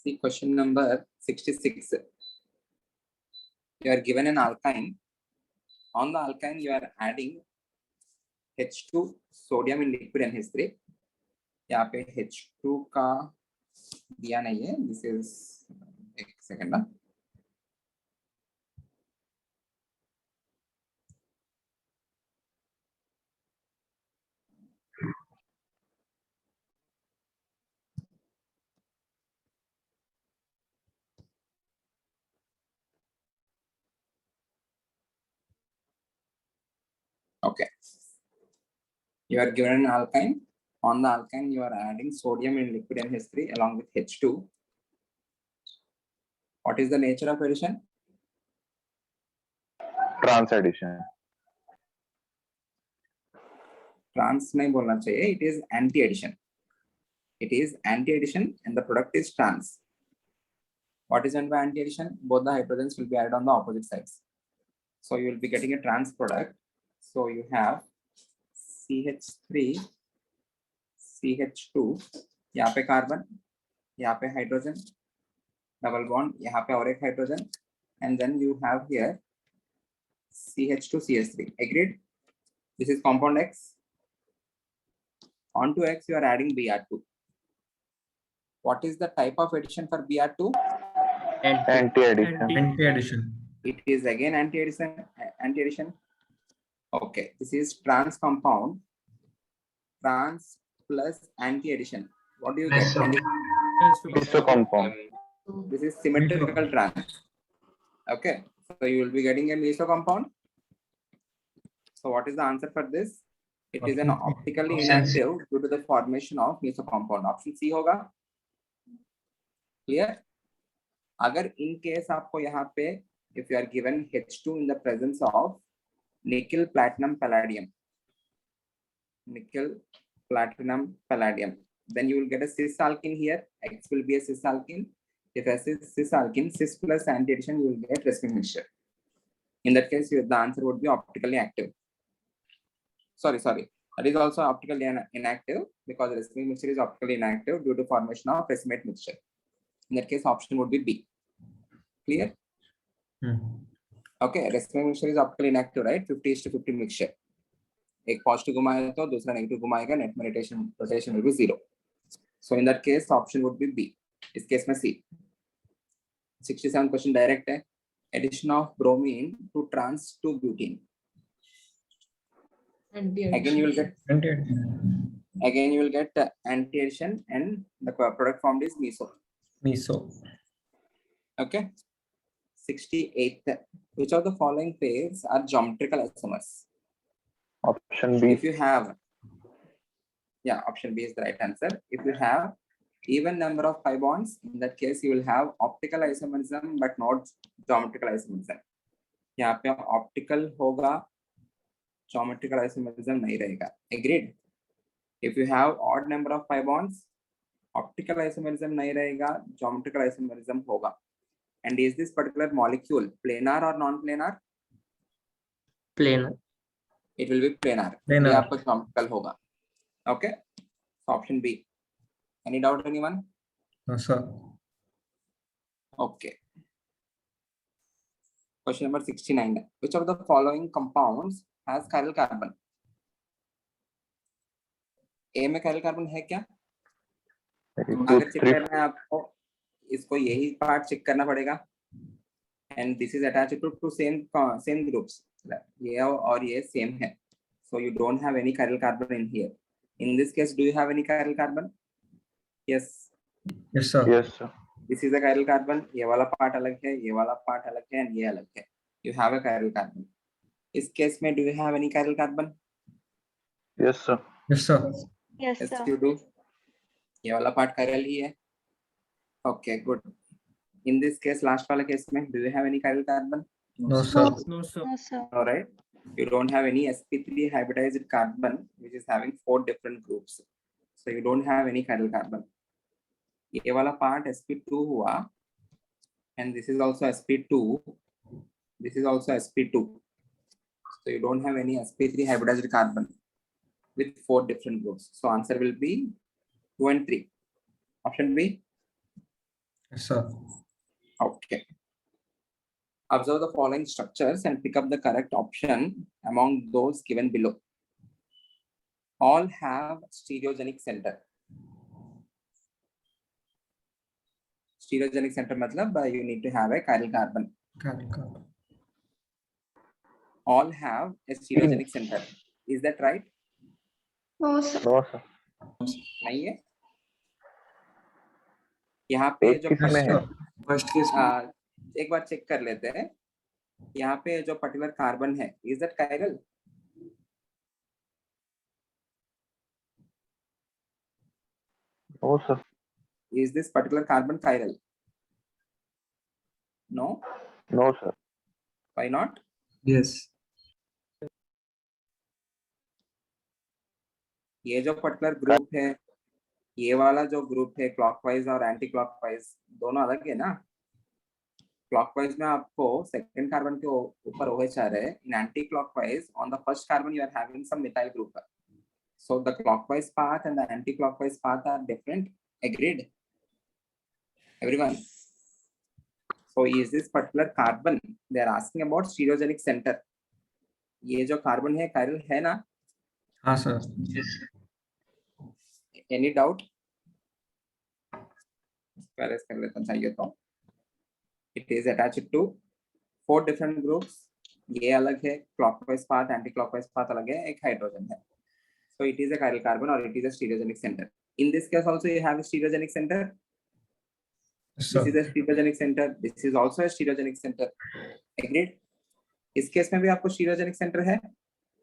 See question number 66. You are given an alkyne. On the alkyne, you are adding H2 sodium in liquid NH3. यहाँ पे H2 का दिया नहीं है. This is एक second ना. Okay. You are given an alkyne. On the alkyne, you are adding sodium in liquid NH3 along with H2. What is the nature of addition? Trans addition. Trans नहीं बोलना चाहिए. It is anti-addition. It is anti-addition and the product is trans. What is meant by anti-addition? Both the hydrogens will be added on the opposite sides. So you will be getting a trans product. So you have CH3, CH2, यहाँ पे carbon, यहाँ पे hydrogen, double bond, यहाँ पे और एक hydrogen, and then you have here CH2, CH3. Agreed? This is compound X. Onto X, you are adding Br2. What is the type of addition for Br2? Anti-addition. It is again anti-addition. Okay, this is trans compound. Trans plus anti-addition. What do you get? Iso compound. This is symmetrical trans. Okay, so you will be getting a meso compound. So what is the answer for this? It is an optically inactive due to the formation of meso compound. Option C होगा. Clear? अगर in case आपको यहाँ पे if you are given H2 in the presence of nickel, platinum, palladium, then you will get a cis alkene here. X will be a cis alkene. If S is cis alkene, cis plus anti-addition, you will get racemic mixture. In that case, the answer would be optically active. Sorry. That is also optically inactive because racemic mixture is optically inactive due to formation of racemate mixture. In that case, option would be B. Clear? Okay, racemic mixture is optically inactive, right? 50:50 mixture. एक positive घुमाएगा तो दूसरा negative घुमाएगा, net में rotation will be 0. So in that case, option would be B. इस case में C. 67 question direct है. Addition of bromine to trans to butene. Again you will get anti-addition and the product formed is meso. Okay. 68th. Which of the following pairs are geometrical isomers? Option B. If you have, option B is the right answer. If you have even number of pi bonds, in that case you will have optical isomerism but not geometrical isomerism. यहाँ पे optical होगा, geometrical isomerism नहीं रहेगा. Agreed? If you have odd number of pi bonds, optical isomerism नहीं रहेगा, geometrical isomerism होगा. And is this particular molecule planar or non-planar? Planar. It will be planar. Planar. ये आपका geometrical होगा. Okay. So option B. Any doubt, anyone? No, sir. Okay. Question number 69. Which of the following compounds has chiral carbon? A में chiral carbon है क्या? अगर check करना है आपको, इसको यही पार्ट चेक करना पड़ेगा. And this is attached to same groups. ये और ये same है. So you don't have any chiral carbon in here. In this case, do you have any chiral carbon? Yes. Yes, sir. Yes, sir. This is a chiral carbon. ये वाला part अलग है, ये वाला part अलग है, and ये अलग है. You have a chiral carbon. इस case में do you have any chiral carbon? Yes, sir. Yes, sir. Yes, Yes, sir. you do. ये वाला part chiral ही है. Okay, good. In this case, last वाला case में do you have any chiral carbon? No, sir. No, sir. All right. You don't have any sp3 hybridized carbon which is having 4 different groups. So you don't have any chiral carbon. ये वाला part sp2 हुआ, and this is also sp2. This is also sp2. So you don't have any sp3 hybridized carbon with 4 different groups. So answer will be 2 and 3. Option B. Yes, sir. Okay. Observe the following structures and pick up the correct option among those given below. All have stereogenic center. Stereogenic center matlab you need to have a chiral carbon. Carbon. All have a stereogenic center. Is that right? No, sir. No sir, नहीं है? यहाँ पे एक जो किस में है? First case में एक बार चेक कर लेते हैं. यहाँ पे जो पर्टिकुलर कार्बन है, is that chiral? No sir, Is this particular carbon chiral? No. No sir, Why not? Yes ये जो पर्टिकुलर ग्रुप है, ये वाला जो ग्रुप है क्लॉकवाइज और एंटी क्लॉकवाइज दोनों अलग है ना. क्लॉकवाइज में आपको सेकंड कार्बन के ऊपर OH आ रहा है. In anticlockwise on the first carbon you are having some methyl group. So the clockwise path and the anti-clockwise path are different. Agreed? Everyone. So is this particular carbon? They are asking about stereogenic center. ये जो carbon है chiral है ना? हाँ sir. Any doubt? पहले कर लेता हूँ चाहिए तो. It is attached to 4 different groups. ये अलग है, clockwise path, anti-clockwise path अलग है, एक हाइड्रोजन है. So it is a chiral carbon or it is a stereogenic center. In this case also you have a stereogenic center. Yes, This sir. is a stereogenic center. This is also a stereogenic center. Agreed? इस case में भी आपको stereogenic center है.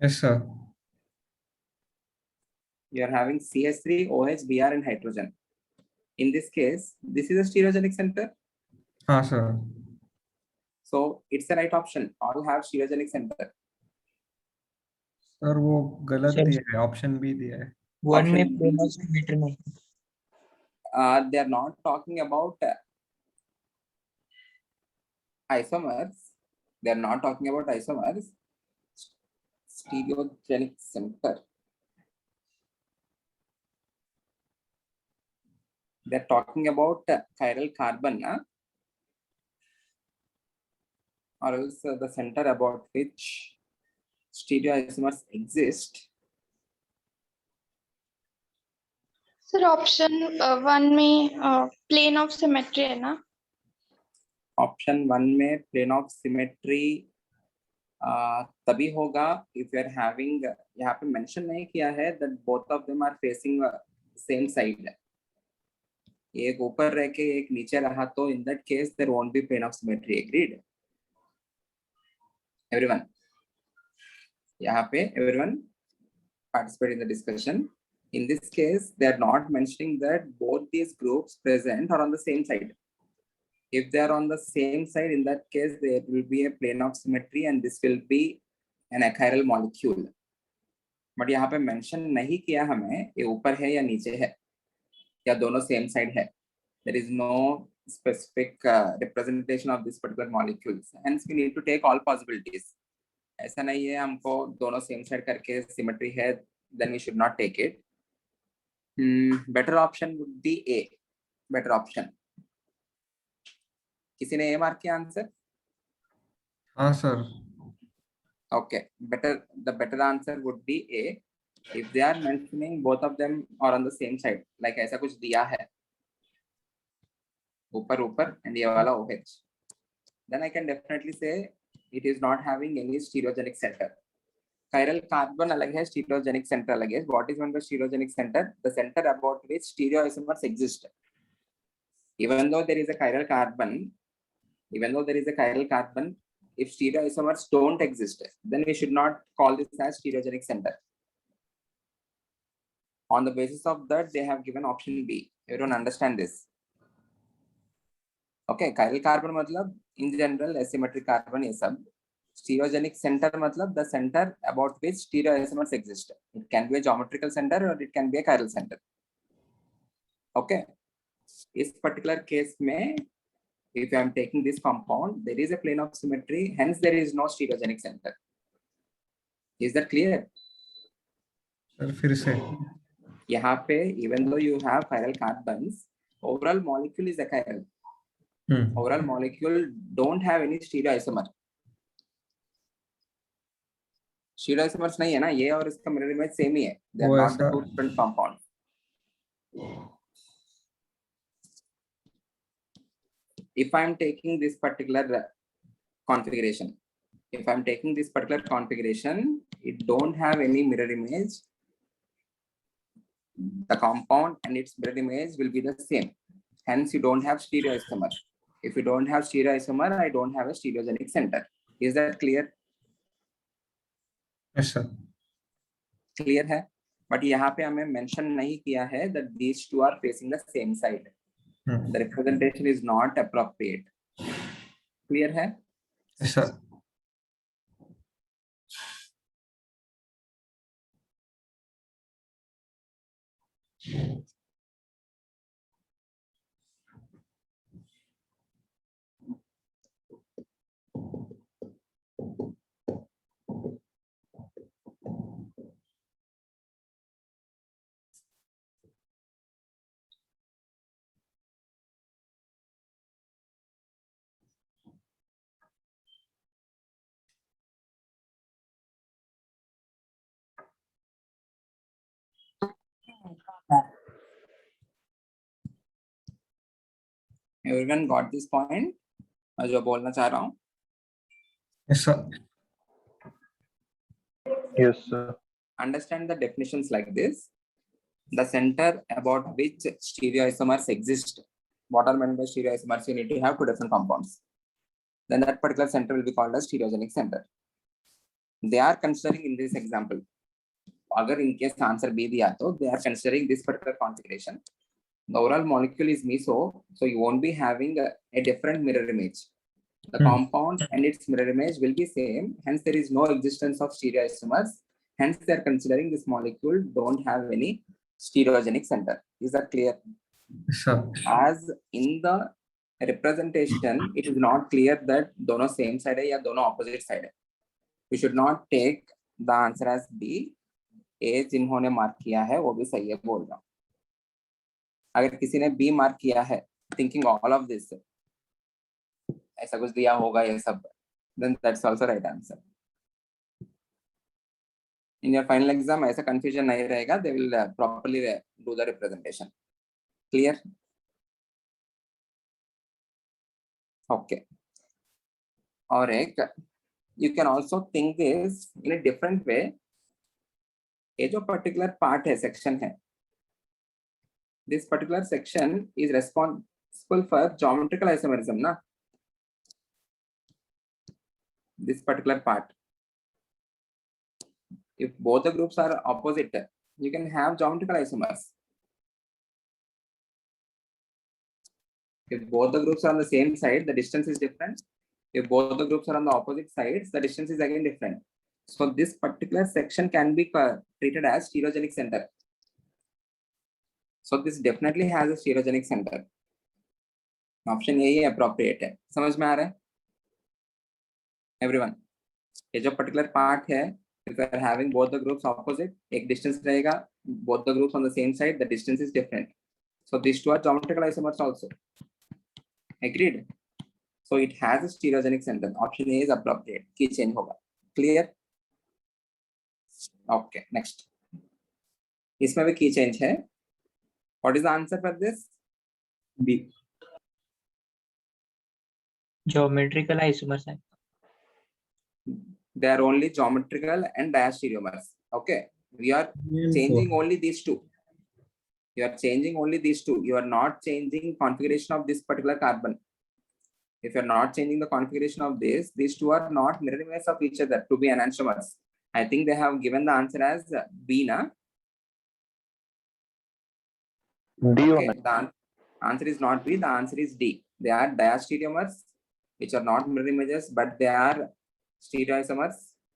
Yes, sir. You are having CH3, OH, Br and hydrogen. In this case, this is a stereogenic center. हाँ sir. So it's the right option. All have stereogenic center. Sir वो गलत Sir. दिया है, option B दिया है. One में Option plane of symmetry नहीं. They are not talking about isomers. They are not talking about isomers. Stereogenic center. They are talking about chiral carbon, or else the center about which stereoisomers exist. Sir option 1 में plane of symmetry है ना. Option 1 में plane of symmetry तभी होगा if you are having, यहाँ पे mention नहीं किया है that both of them are facing same side. एक ऊपर रह के एक नीचे रहा तो in that case there won't be plane of symmetry. Agreed? Everyone? यहाँ पे everyone participate in the discussion. In this case, they are not mentioning that both these groups present are on the same side. If they are on the same side, in that case, there will be a plane of symmetry and this will be an achiral molecule. But यहाँ पे mention नहीं किया हमें ये ऊपर है या नीचे है या दोनों same side है. There is no specific representation of this particular molecules. Hence, we need to take all possibilities. ऐसा नहीं है हमको दोनों same side करके symmetry है, then we should not take it. Better option would be A. Better option. किसी ने A mark किया आंसर? हाँ sir. Okay. The better answer would be A. If they are mentioning both of them are on the same side, like ऐसा कुछ दिया है ऊपर and ये वाला OH, then I can definitely say it is not having any stereogenic center. Chiral carbon अलग है, stereogenic center अलग है. What is meant by stereogenic center? The center about which stereoisomers exist. Even though there is a chiral carbon, if stereoisomers don't exist, then we should not call this as stereogenic center. On the basis of that, they have given option B. Everyone understand this? Okay, chiral carbon matlab in general asymmetric carbon ये सब. Stereogenic center matlab the center about which stereoisomers exist. It can be a geometrical center or it can be a chiral center. Okay. इस particular case में, if I am taking this compound, there is a plane of symmetry, hence there is no stereogenic center. Is that clear? Sir फिर से. यहाँ पे even though you have chiral carbons, overall molecule is achiral. Overall molecule don't have any stereoisomer. Stereoisomers नहीं है ना, ये और इसका mirror image same ही है. They are वो not the ऐसा two different compounds. If I am taking this particular configuration, it don't have any mirror image. The compound and its mirror image will be the same. Hence, you don't have stereoisomer. If you don't have stereoisomer, I don't have a stereogenic center. Is that clear? yes sir. Clear है. But यहाँ पे हमें mention नहीं किया है that these two are facing the same side. The representation is not appropriate. Clear है? Yes sir. Everyone got this point? मैं जो बोलना चाह रहा हूँ. Yes sir. Yes, sir. Understand the definitions like this. The center about which stereoisomers exist. What are meant by stereoisomers? You need to have two different compounds. Then that particular center will be called as stereogenic center. They are considering in this example. अगर in case answer B दिया तो they are considering this particular configuration. The overall molecule is meso, so you won't be having a different mirror image. The compound and its mirror image will be same. Hence, there is no existence of stereoisomers. Hence, they are considering this molecule don't have any stereogenic center. Is that clear? Yes sir. As in the representation, it is not clear that दोनों same side है या दोनों opposite side है. You should not take the answer as B. A जिन्होंने mark किया है वो भी सही है बोल रहा हूँ. अगर किसी ने B मार्क किया है, thinking all of this, ऐसा कुछ दिया होगा ये सब, then that's also right answer. In your final exam ऐसा confusion नहीं रहेगा. They will properly do the representation. Clear? Okay. और एक, you can also think this in a different way. ये जो particular part है, section है, this particular section is responsible for geometrical isomerism, ना? This particular part. If both the groups are opposite, you can have geometrical isomers. If both the groups are on the same side, the distance is different. If both the groups are on the opposite sides, the distance is again different. So this particular section can be treated as stereogenic center. So this definitely has a stereogenic center. Option A he appropriate है. समझ में आ रहा है? Everyone, ये जो particular part है, if we are having both the groups opposite, एक distance रहेगा, both the groups on the same side, the distance is different. So these two are geometrical isomers also. Agreed? So it has a stereogenic center. Option A is appropriate. Key change होगा. Clear? Okay, next. इसमें भी key change है. What is the answer for this? B. Geometrical isomers है. They are only geometrical and diastereomers. Okay, we are changing only these two. You are changing only these two. You are not changing configuration of this particular carbon. If you are not changing the configuration of this, these two are not mirror images of each other to be enantiomers. I think they have given the answer as B, na? D Okay, होना. the answer is not B, the answer is D. They are diastereomers, which are not mirror images, but they are stereoisomers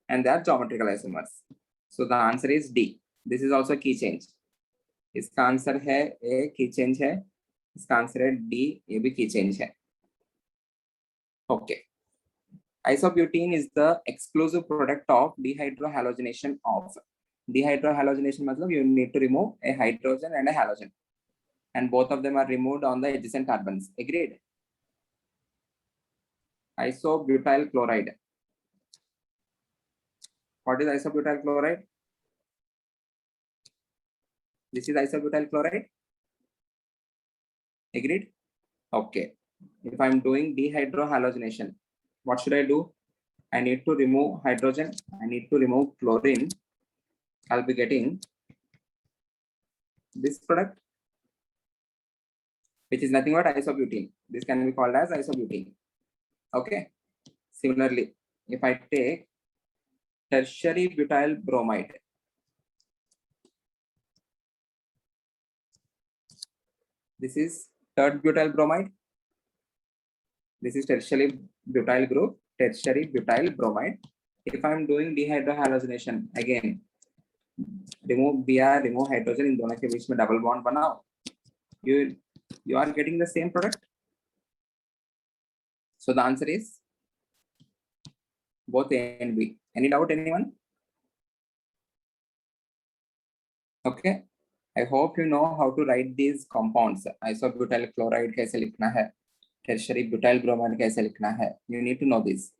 and they are geometrical isomers. So the answer is D. This is also key change. इसका answer है A, key change है. इसका answer है D, ये भी key change है. Okay. Isobutene is the exclusive product of dehydrohalogenation of. Dehydrohalogenation मतलब you need to remove a hydrogen and a halogen, and both of them are removed on the adjacent carbons. Agreed? isobutyl chloride. What is isobutyl chloride? This is isobutyl chloride. Agreed? Okay. If I'm doing dehydrohalogenation, what should I do? I need to remove hydrogen. I need to remove chlorine. I'll be getting this product, which is nothing but isobutene. This can be called as isobutene. Okay. Similarly, if I take tertiary butyl bromide, this is third butyl bromide. This is tertiary butyl group, tertiary butyl bromide. If I'm doing dehydrohalogenation, again, remove Br, remove hydrogen, इन दोनों के बीच में double bond बनाओ. You are getting the same product. So the answer is both A and B. Any doubt, anyone? Okay. I hope you know how to write these compounds. Isobutyl chloride कैसे लिखना है, tertiary butyl bromide कैसे लिखना है. You need to know this.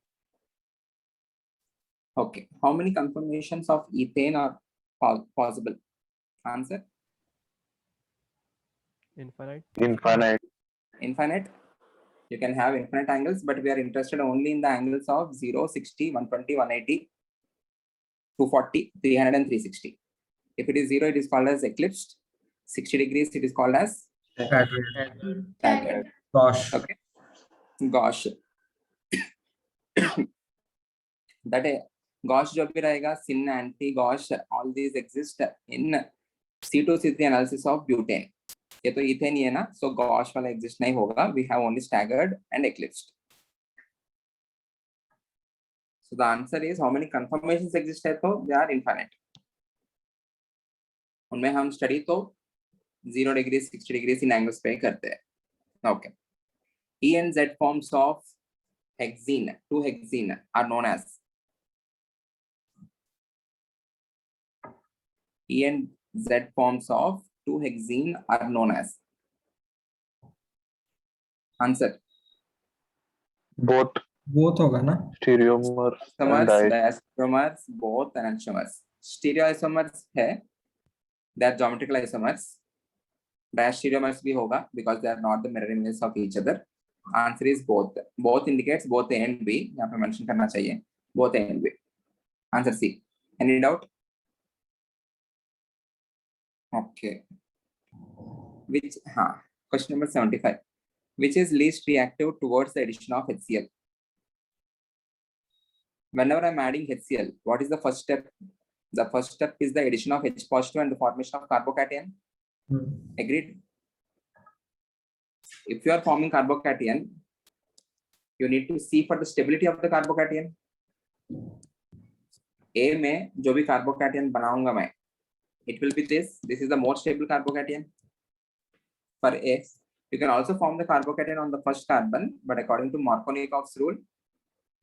Okay. How many conformations of ethane are possible? Answer? Infinite. Infinite. Infinite. You can have infinite angles, but we are interested only in the angles of 0, 60, 120, 180, 240, 300, and 360. If it is 0, it is called as eclipsed. 60 degrees, it is called as staggered. Gosh. Okay. Gauche. That is Gauche जो भी रहेगा, sin, anti, Gauche, all these exist in C2C3 analysis of butane. ये तो ethane ही है ना, so Gauche वाला exist नहीं होगा. We have only staggered and eclipsed. So the answer is how many conformations exist है तो they are infinite. उनमें हम study तो 0 degrees, 60 degrees in angles पे करते हैं. Okay. E and Z forms of hexene, 2-hexene are known as. E and Z forms of 2-hexene are known as. Answer. Both Both होगा ना? stereomers and Isomers, diisomers, both enantiomers. Stereoisomers है, they are geometrical isomers. Diastereomers भी होगा because they are not the mirror images of each other. Answer is both. Both indicates both A and B. यहाँ पे mention करना चाहिए. Both A and B. Answer C. Any doubt? Okay. Which question number 75. Which is least reactive towards the addition of HCl? Whenever I'm adding HCl, what is the first step? The first step is the addition of H positive and the formation of carbocation. Agreed? If you are forming carbocation, you need to see for the stability of the carbocation. A में जो भी carbocation बनाऊंगा मैं, it will be this. This is the most stable carbocation for A. You can also form the carbocation on the first carbon, but according to Markovnikov's rule,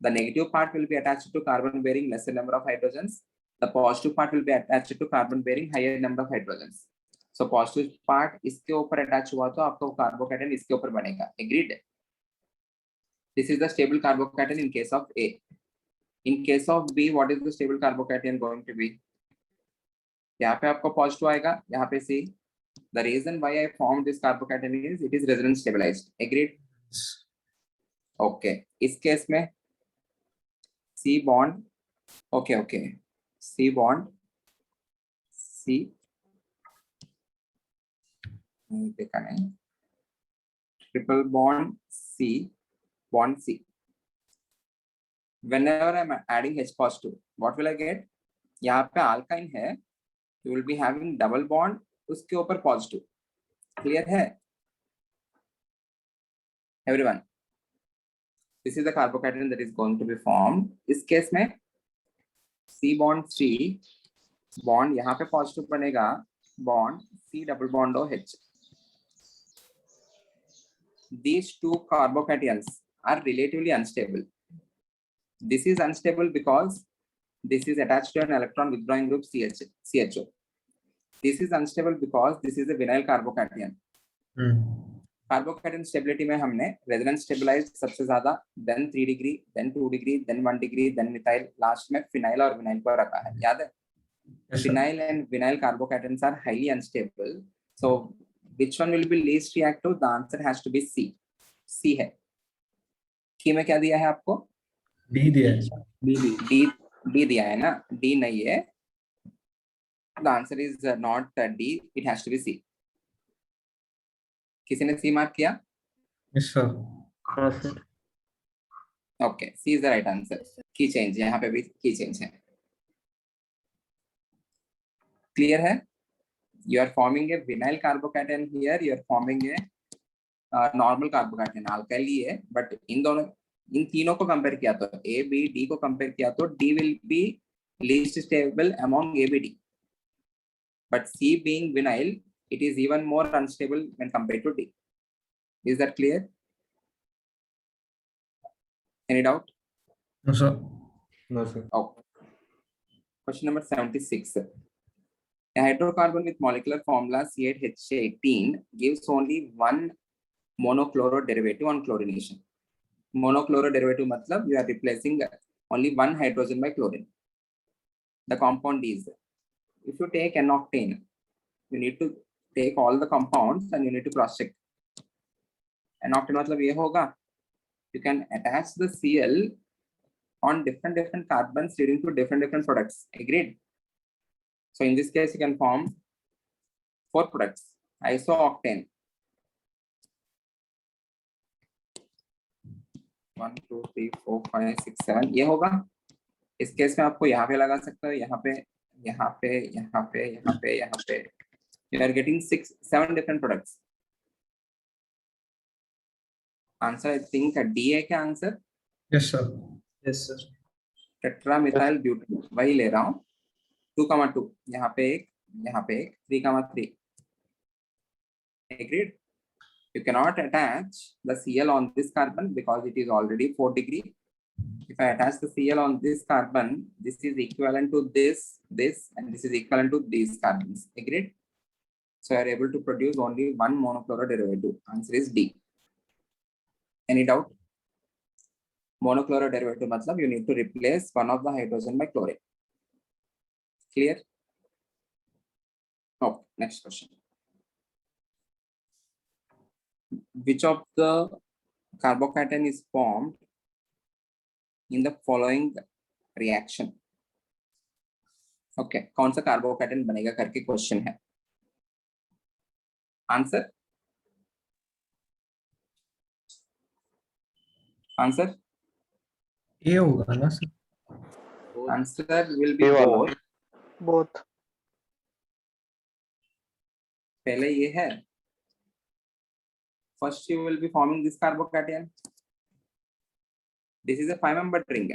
the negative part will be attached to carbon bearing lesser number of hydrogens. The positive part will be attached to carbon bearing higher number of hydrogens. So positive part इसके ऊपर attach हुआ तो आपका carbocation इसके ऊपर बनेगा. Agreed? This is the stable carbocation in case of A. In case of B, what is the stable carbocation going to be? यहाँ पे आपको positive आएगा, यहाँ पे C. The reason why I formed this carbocation is it is resonance stabilized. Agreed? Okay. इस case में C bond. Okay. C bond. C. देखा नहीं. Triple bond C. Bond C. Whenever I'm adding H positive, what will I get? यहाँ पे alkyne है. You will be having double bond. उसके ऊपर positive. Clear है? Everyone. This is the carbocation that is going to be formed. इस case में C bond C bond यहाँ पे positive बनेगा. Bond C double bond OH. These two carbocations are relatively unstable. This is unstable because this is attached to an electron withdrawing group CHO. This is unstable because this is a vinyl carbocation. Carbocation stability में हमने resonance stabilized सबसे ज्यादा, then 3 degree, then 2 degree, then 1 degree, then methyl, last में phenyl और vinyl को रखा है, याद है? Yes, sir. Phenyl and vinyl carbocations are highly unstable. So which one will be least reactive? The answer has to be C. C है. की में क्या दिया है आपको? D दिया है sir. D दिया है ना? D नहीं है. The answer is not D. It has to be C. किसी ने C मार्क किया? Yes, sir. हाँ sir. Okay, C is the right answer. Key change, यहाँ पे भी key change है. Clear है? You are forming a vinyl carbocation here. You are forming a normal carbocation, alkyl ही है, but इन तीनों को कंपेयर किया तो A, B, D को कंपेयर किया तो D will be least stable among A, B, D. But C being vinyl, it is even more unstable when compared to D. Is that clear? Any doubt? No, sir. No, sir. Oh. Question number 76. A hydrocarbon with molecular formula C8H18 gives only one monochloro derivative on chlorination. Monochloro derivative matlab you are replacing only one hydrogen by chlorine. The compound is, if you take an octane, you need to take all the compounds and you need to cross check. An octane matlab ye hoga, you can attach the Cl on different carbons leading to different products. Agreed? So in this case, you can form 4 products. Isooctane. 1, 2, 3, 4, 5, 6, 7 ये होगा. इस case में आपको यहाँ पे लगा सकते हो, यहाँ पे, यहाँ पे, यहाँ पे, यहाँ पे, यहाँ पे. You are getting 7 different products. Answer I think D है क्या answer? Yes, sir. Yes, sir. टेट्रामिथाइल butane वही ले रहा हूँ. 2,2 यहाँ पे एक, यहाँ पे एक, 3,3. Agreed? You cannot attach the Cl on this carbon because it is already 4 degree. If I attach the Cl on this carbon, this is equivalent to this, and this is equivalent to these carbons. Agreed? So you are able to produce only one monochloro derivative. Answer is D. Any doubt? Monochloro derivative matlab you need to replace one of the hydrogen by chlorine. Clear? Okay, next question. Which of the carbocation is formed in the following reaction? Okay, कौन सा carbocation बनेगा करके question है. Answer? Answer? A होगा ना sir. Answer will be A वाला. both. Both. पहले ये है. First you will be forming this carbocation. This is a 5-membered ring.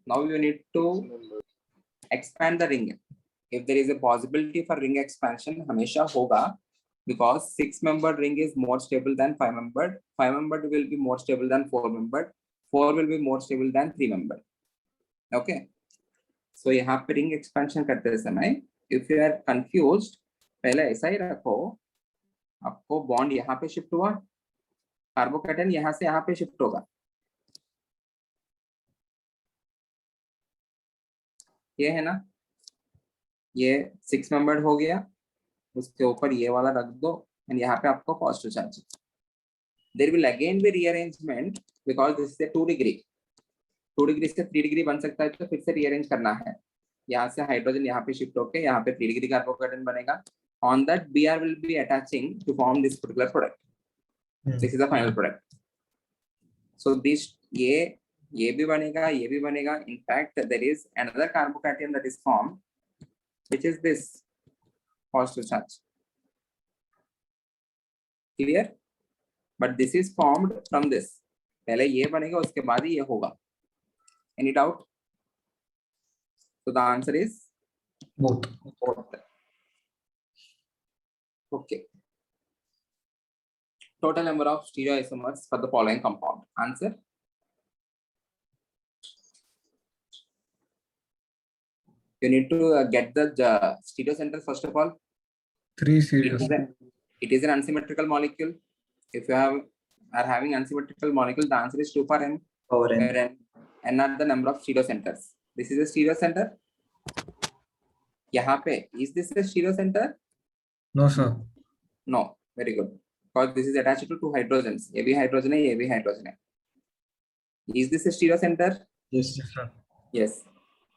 Now you need to expand the ring. If there is a possibility for ring expansion, हमेशा होगा, because 6-membered ring is more stable than 5-membered. 5-membered will be more stable than 4-membered. 4 will be more stable than 3-membered. Okay. So यहाँ पे ring expansion करते समय, if you are confused, पहले ऐसा ही रखो, आपको बॉन्ड यहाँ पे शिफ्ट हुआ, कार्बोकैटायन यहाँ से यहाँ पे शिफ्ट होगा. ये है ना, ये 6-membered हो गया, उसके ऊपर ये वाला रख दो, एंड यहाँ पे आपको positive charge. There will again be rearrangement because this is a 2 degree. 2 degree से 3 डिग्री बन सकता है, तो फिर से रीअरेंज करना है. यहाँ से हाइड्रोजन यहाँ पे शिफ्ट होके यहाँ पे 3 डिग्री कार्बोकैटायन बनेगा. On that, Br will be attaching to form this particular product. This is the final product. So this ये भी बनेगा, ये भी बनेगा. In fact, there is another carbocation that is formed, which is this positive charge. Clear? But this is formed from this. पहले ये बनेगा, उसके बाद ही ये होगा. Any doubt? So the answer is Both. both. Okay. Total number of stereoisomers for the following compound. Answer? You need to get the stereocenter first of all. 3 It series. is an unsymmetrical molecule. If you are having unsymmetrical molecule, the answer is 2 for n, Power n. where n are the number of stereo centers. This is a stereo center. यहाँ पे, is this a stereo center? No, sir. No. Very good. Because this is attached to 2 hydrogens. ये भी hydrogen है, ये भी hydrogen है. Is this a stereo center? Yes. Yes, sir. Yes.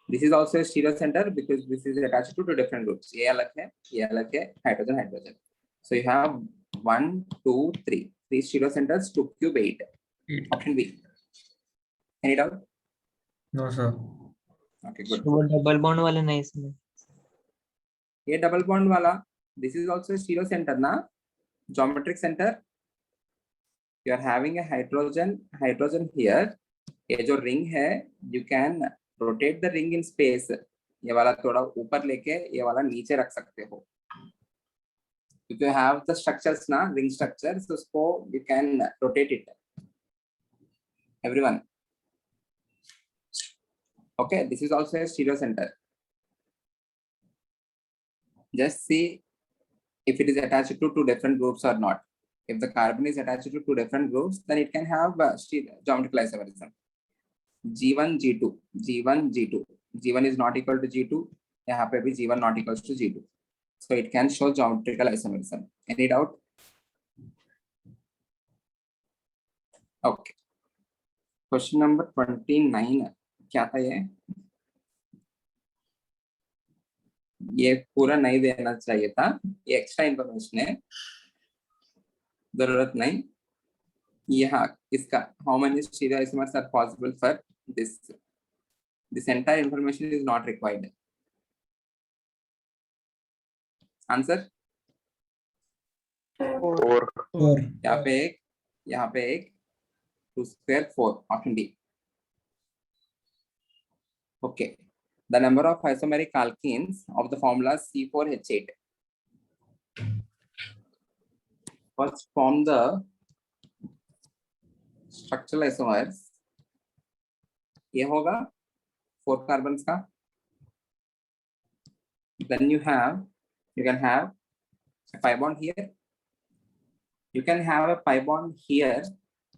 This is also a stereo center because this is attached to 2 different groups. ये अलग है, hydrogen, hydrogen. So you have 1, 2, 3. 3 stereo centers, 2 cube 8. 8. Option B. Any doubt? No, sir. Okay, good. वो double bond वाला नहीं इसमें. ये double bond वाला, this is also a stereo center ना? Geometric center. You are having a hydrogen here. ये जो ring है, you can rotate the ring in space. ये वाला थोड़ा ऊपर लेके ये वाला नीचे रख सकते हो. If you have the structures ना, ring structures, उसको you can rotate it. Everyone. Okay, this is also a stereo center. Just see if it is attached to 2 different groups or not. If the carbon is attached to 2 different groups, then it can have geometrical isomerism. G1, G2, G1, G2. G1 is not equal to G2. यहाँ पे भी G1 not equals to G2. So it can show geometrical isomerism. Any doubt? Okay. Question number 29. क्या था ये? ये पूरा नहीं देना चाहिए था. ये एक्स्ट्रा इंफॉर्मेशन है, जरूरत नहीं. यहाँ इसका how many stereoisomers are possible for this? This entire information is not required. Answer? 4. 4. यहाँ पे एक 2 square 4. Option D. Okay. The number of isomeric alkenes of the formula C4H8. First form the structural isomers. ये होगा 4 carbons का. Then you can have a pi bond here. You can have a pi bond here.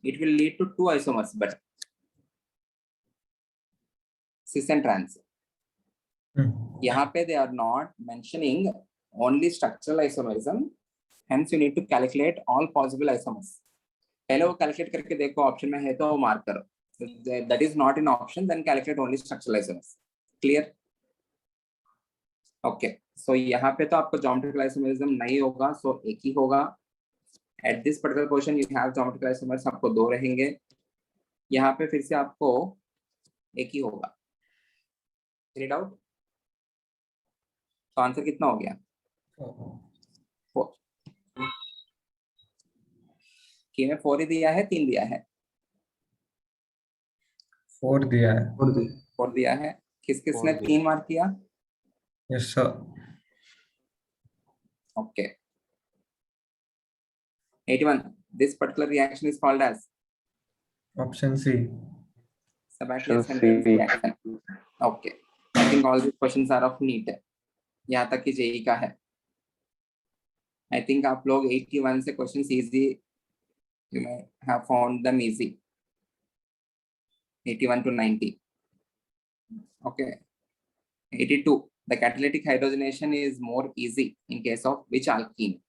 It will lead to 2 isomers, but cis and trans. यहाँ पे they are not mentioning only structural isomerism. Hence you need to calculate all possible isomers. पहले वो calculate करके देखो, option में है तो वो mark करो. That is not in option, then calculate only structural isomers. Clear? Okay. So यहाँ पे तो आपको geometrical isomerism नहीं होगा, so एक ही होगा. At this particular portion you have geometrical isomers, आपको 2 रहेंगे. यहाँ पे फिर से आपको एक ही होगा. Any doubt? तो आंसर कितना हो गया? 4. की में 4 ही दिया है, 3 दिया है? 4 दिया है. 4 दिया है. किसने 3 मार्क किया? Yes, sir. Okay. 81. This particular reaction is called as Option C. Sabatius Henry reaction. Okay. I think all these questions are of NEET. यहाँ तक कि जेई का है. I think आप लोग 81 से questions easy, you may have found them easy. 81 to 90. Okay. 82. The catalytic hydrogenation is more easy in case of which alkene?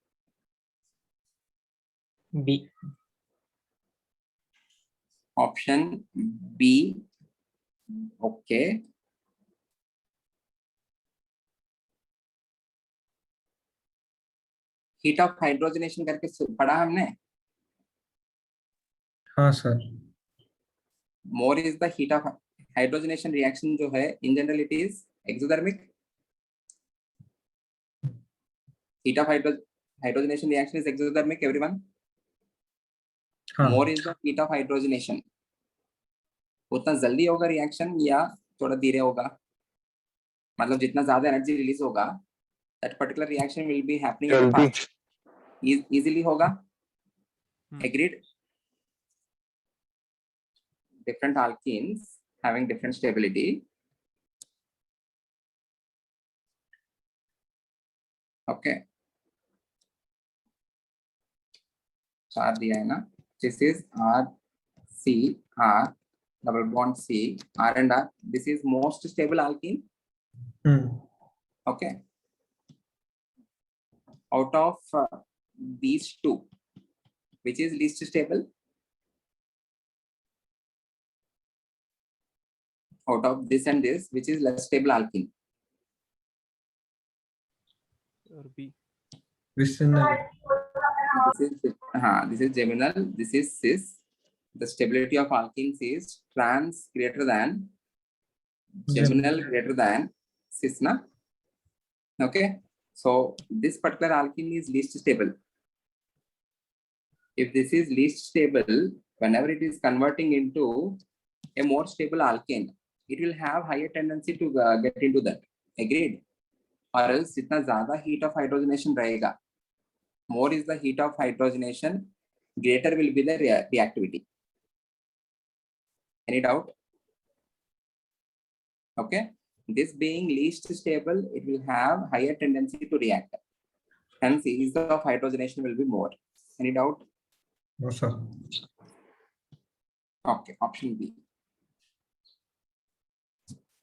B. Option B. Okay. Heat of hydrogenation करके पढ़ा हमने. हाँ sir. More is the heat of hydrogenation reaction जो है, in general it is exothermic. Heat of hydrogenation reaction is exothermic, everyone. हाँ. More is the heat of hydrogenation. उतना जल्दी होगा रिएक्शन या थोड़ा धीरे होगा? मतलब जितना ज्यादा एनर्जी रिलीज होगा, that particular reaction will be happening in जल्दी. fast. Easily होगा? Agreed? Different alkenes having different stability. Okay. चार दिया है ना, this is R C R double bond C R and R. This is most stable alkene. Okay. Out of these two, which is least stable? Out of this and this, which is less stable alkene? Or B. Vicinal. This is geminal, this is cis. The stability of alkenes is trans greater than geminal greater than cis, na? Okay, so this particular alkene is least stable. If this is least stable, whenever it is converting into a more stable alkane, it will have higher tendency to get into that. Agreed? Or else जितना ज़्यादा heat of hydrogenation रहेगा, more is the heat of hydrogenation, greater will be the reactivity. Any doubt? Okay, this being least stable, it will have higher tendency to react. Hence, ease of hydrogenation will be more. Any doubt? No, sir. Okay, option B.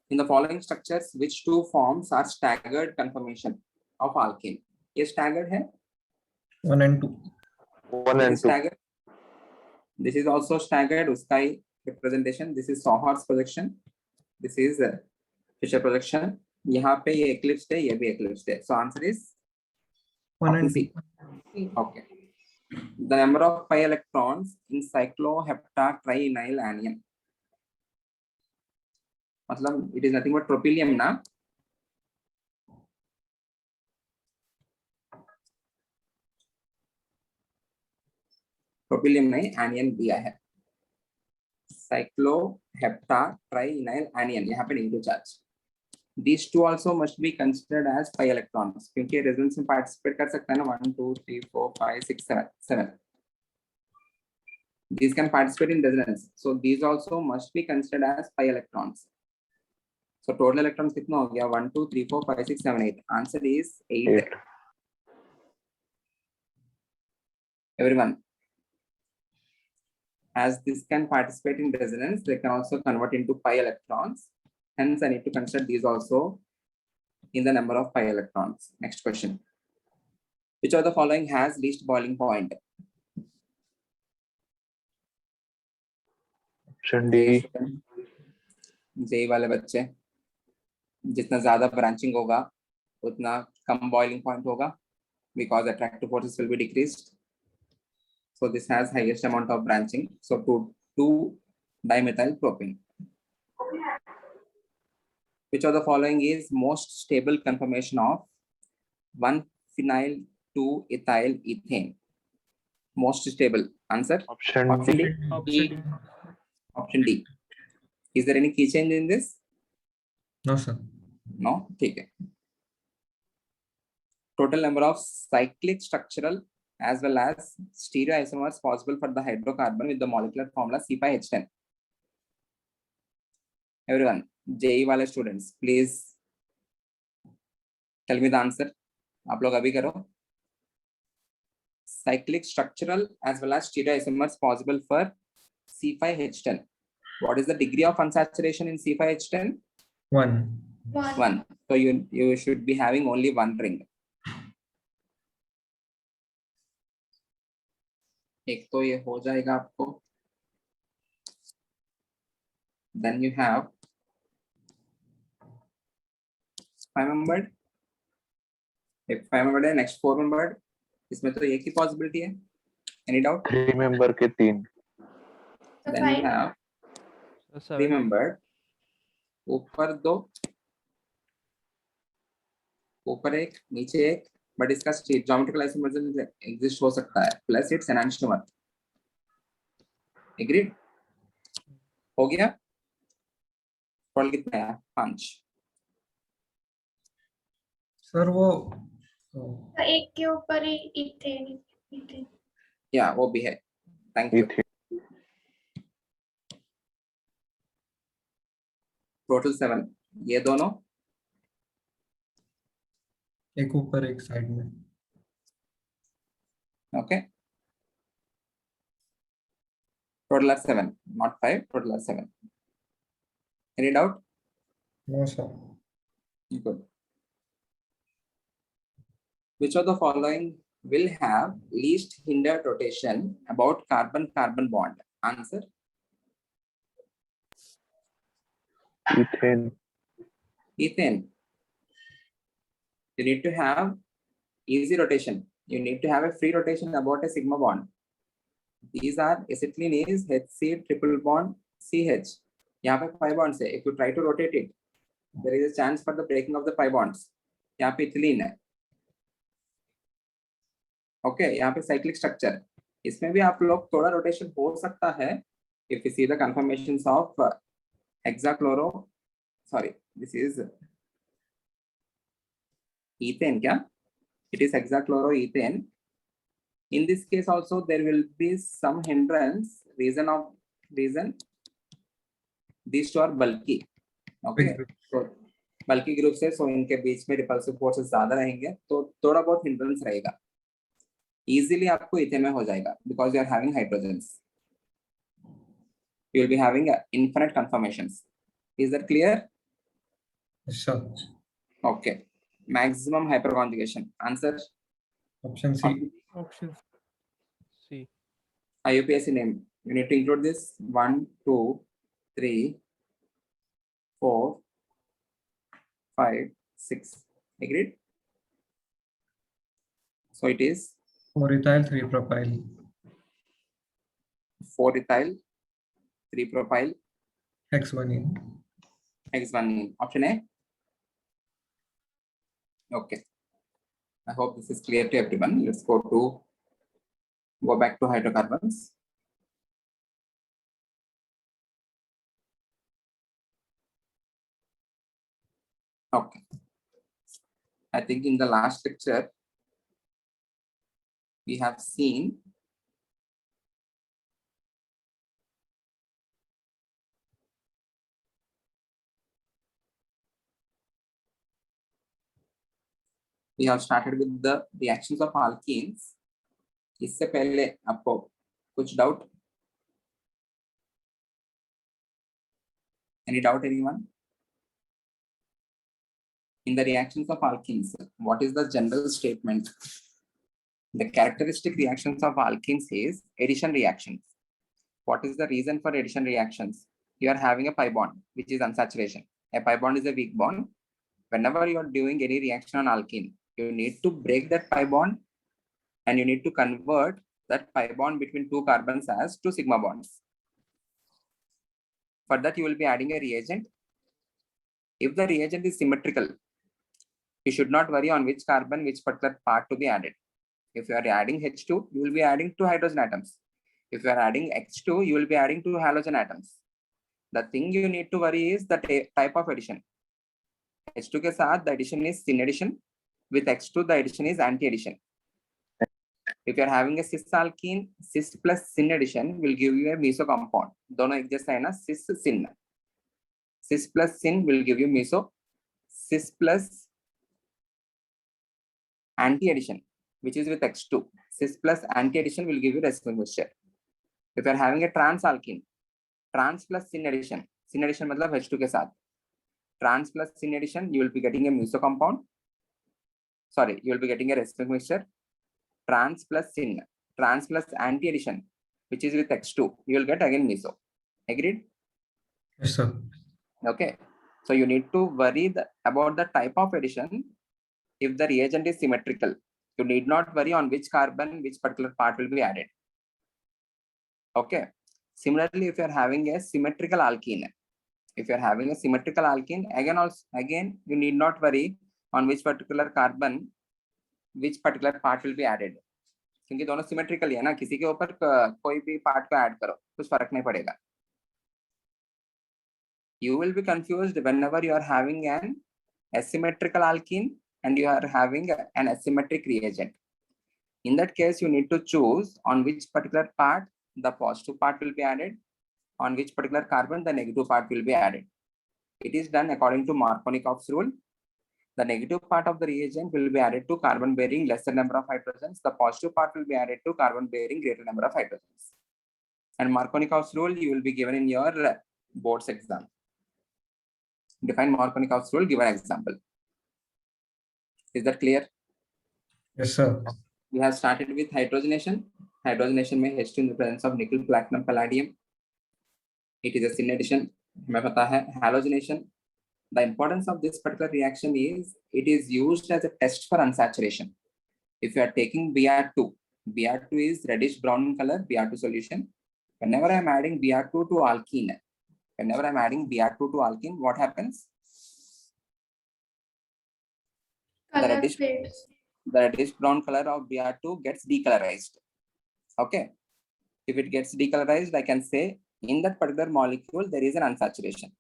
In the following structures, which two forms are staggered conformation of alkane? ये staggered है? 1 and 2. 1 This and is 2. staggered. This is also staggered. उसका ही representation. This is Sawhorse projection. This is Fisher projection. यहाँ पे ये eclipsed है, ये भी eclipsed है. So answer is 1 option and C. Okay. The number of pi electrons in cycloheptatrienyl anion. मतलब it is nothing but propylium ना? propylium नहीं, anion दिया है. cycloheptatrienyl anion, यहाँ पे negative charge. These two also must be considered as pi electrons, क्योंकि resonance में participate कर सकता है ना, 1 2 3 4 5 6 7. These can participate in resonance, so these also must be considered as pi electrons. So total electrons कितना हो गया? 1 2 3 4 5 6 7 8. Answer is 8. 8. Everyone, as this can participate in resonance, they can also convert into pi electrons. Hence, I need to consider these also in the number of pi electrons. Next question. Which of the following has least boiling point? Option D. J वाले बच्चे, जितना ज्यादा branching होगा उतना कम boiling point होगा, because attractive forces will be decreased. So this has highest amount of branching. So 2,2-dimethyl propane. Which of the following is most stable conformation of 1-phenyl-2-ethyl ethane? Most stable. Answer? Option Option D. D. Option D. Is there any key change in this? No, sir. No. ठीक है. Total number of cyclic structural as well as stereoisomers possible for the hydrocarbon with the molecular formula C5H10. Everyone, JE वाले students, please tell me the answer. आप लोग अभी करो. Cyclic structural as well as stereoisomers possible for C5H10. What is the degree of unsaturation in C5H10? 1. 1. So you should be having only one ring. एक तो ये हो जाएगा आपको. Then you have 5-membered. एक 5-membered है, next 4-membered. इसमें तो एक ही possibility है. Any doubt? 3 member के 3. Then you have 3-membered. ऊपर 2, ऊपर एक, नीचे एक, बट इसका ज्योमेट्रिकल आइसोमरिज्म एग्जिस्ट हो सकता है, प्लस इट्स एनांटियोमर. एग्रीड? हो गया? टोटल कितना है? 5. सर वो एक के ऊपर ही इथेन. या वो भी है. Thank you. Ethane. टोटल 7. ये दोनों एक ऊपर एक साइड में. Okay. Total are 7, not 5, total are 7. Any doubt? No, sir. Good. Which of the following will have least hindered rotation about carbon-carbon bond? Answer. Ethane. Ethane. You need to have easy rotation. You need to have a free rotation about a sigma bond. These are acetylene is HC triple bond CH. यहाँ पे 5 bonds है. If you try to rotate it, there is a chance for the breaking of the 5 bonds. यहाँ पे ethylene है. Okay, यहाँ पे cyclic structure. इसमें भी आप लोग थोड़ा rotation हो सकता है. If you see the conformations of hexachloro, sorry, this is ethane क्या? It is hexachloroethane. In this case also there will be some hindrance. Reason these two are bulky. Okay. Big group. So bulky group से so इनके बीच में repulsive forces ज्यादा रहेंगे तो थोड़ा बहुत hindrance रहेगा. Easily आपको इथेन में हो जाएगा because you are having hydrogens. You will be having infinite conformations. Is that clear? Yes, sir. Okay. Maximum hyperconjugation. Answer. Option C. Option C. IUPAC name. You need to include this 1, 2, 3, 4, 5, 6. Agreed? So it is 4-ethyl 3-propyl. 4-ethyl, 3-propyl, Hex-1-ene. Hex-1-ene. Option A? Okay. I hope this is clear to everyone. Let's go back to hydrocarbons. Okay. I think in the last lecture, we have seen we have started with the reactions of alkenes. इससे पहले आपको कुछ doubt? Any doubt, anyone? In the reactions of alkenes, what is the general statement? The characteristic reactions of alkenes is addition reactions. What is the reason for addition reactions? You are having a pi bond, which is unsaturation. A pi bond is a weak bond. Whenever you are doing any reaction on alkene, you need to break that pi bond and you need to convert that pi bond between two carbons as two sigma bonds. For that, you will be adding a reagent. If the reagent is symmetrical, you should not worry on which carbon, which particular part to be added. If you are adding H2, you will be adding 2 hydrogen atoms. If you are adding H2, you will be adding 2 halogen atoms. The thing you need to worry is the type of addition. H2 के साथ the addition is syn addition. With H2, the addition is anti-addition. If you are having a cis alkene, cis plus syn addition will give you a meso compound. दोनों एक जैसा है ना, cis syn. Cis plus syn will give you meso. Cis plus anti-addition, which is with X2. Cis plus anti-addition will give you reciprocal mixture. If you are having a trans alkene, trans plus syn addition मतलब H2 के साथ. Trans plus syn addition, you will be getting a meso compound. Sorry, you will be getting a reciprocal mixture. Trans plus syn, trans plus anti-addition, which is with X2, you will get again meso. Agreed? Yes, sir. Okay. So you need to worry about the type of addition. If the reagent is symmetrical, you need not worry on which carbon, which particular part will be added. Okay. Similarly, if you are having a symmetrical alkene, again you need not worry on which particular carbon, which particular part will be added. क्योंकि दोनों symmetrical है ना, किसी के ऊपर कोई भी part को add करो, कुछ फर्क नहीं पड़ेगा. You will be confused whenever you are having an asymmetrical alkene and you are having an asymmetric reagent. In that case, you need to choose on which particular part the positive part will be added, on which particular carbon the negative part will be added. It is done according to Markovnikov's rule. The negative part of the reagent will be added to carbon bearing lesser number of hydrogens. The positive part will be added to carbon bearing greater number of hydrogens. And Markovnikov's rule you will be given in your board's exam. Define Markovnikov's rule, give an example. Is that clear? Yes, sir. We have started with hydrogenation. Hydrogenation may H2 in the presence of nickel, platinum, palladium. It is a syn addition. हमें पता है halogenation. The importance of this particular reaction is it is used as a test for unsaturation. If you are taking Br2, Br2 is reddish brown in color, Br2 solution. Whenever I am adding Br2 to alkene, what happens? Color fades. The reddish brown color of Br2 gets decolorized. Okay. If it gets decolorized, I can say in that particular molecule, there is an unsaturation.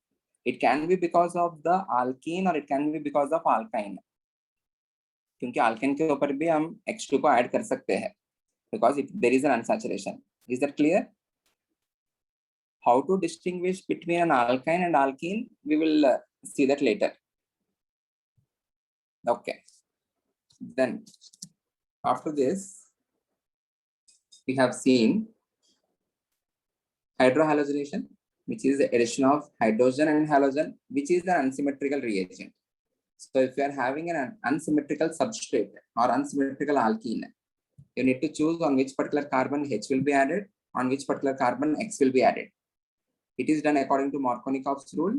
It can be because of the alkene or it can be because of alkyne. क्योंकि alkene के ऊपर भी हम H2 को add कर सकते हैं because there is an unsaturation. Is that clear? How to distinguish between an alkyne and alkene? We will see that later. Okay. Then after this, we have seen hydrohalogenation, which is the addition of hydrogen and halogen, which is the unsymmetrical reagent. So if you are having an unsymmetrical substrate or unsymmetrical alkene, you need to choose on which particular carbon H will be added, on which particular carbon X will be added. It is done according to Markovnikov's rule.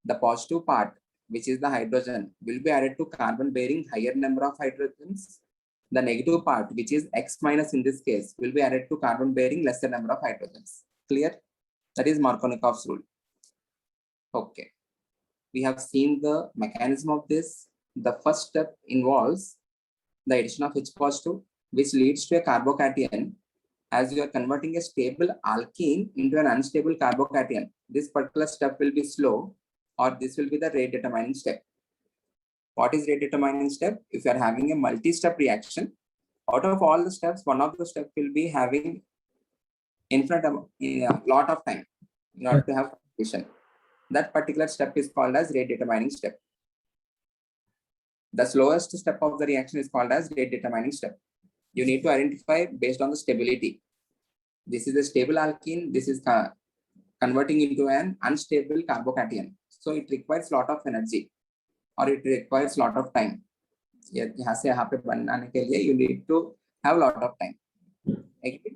The positive part, which is the hydrogen, will be added to carbon bearing higher number of hydrogens. The negative part, which is X minus in this case, will be added to carbon bearing lesser number of hydrogens. Clear? That is Markovnikov's rule. Okay. We have seen the mechanism of this. The first step involves the addition of H positive, which leads to a carbocation. As you are converting a stable alkene into an unstable carbocation, this particular step will be slow, or this will be the rate determining step. What is rate determining step? If you are having a multi-step reaction, out of all the steps, one of the steps will be having infinite lot of time in order to have completion. That particular step is called as rate determining step. The slowest step of the reaction is called as rate determining step. You need to identify based on the stability. This is a stable alkene. This is converting into an unstable carbocation. So it requires a lot of energy or it requires a lot of time. यहाँ से यहाँ पे बनाने के लिए you need to have a lot of time. Okay.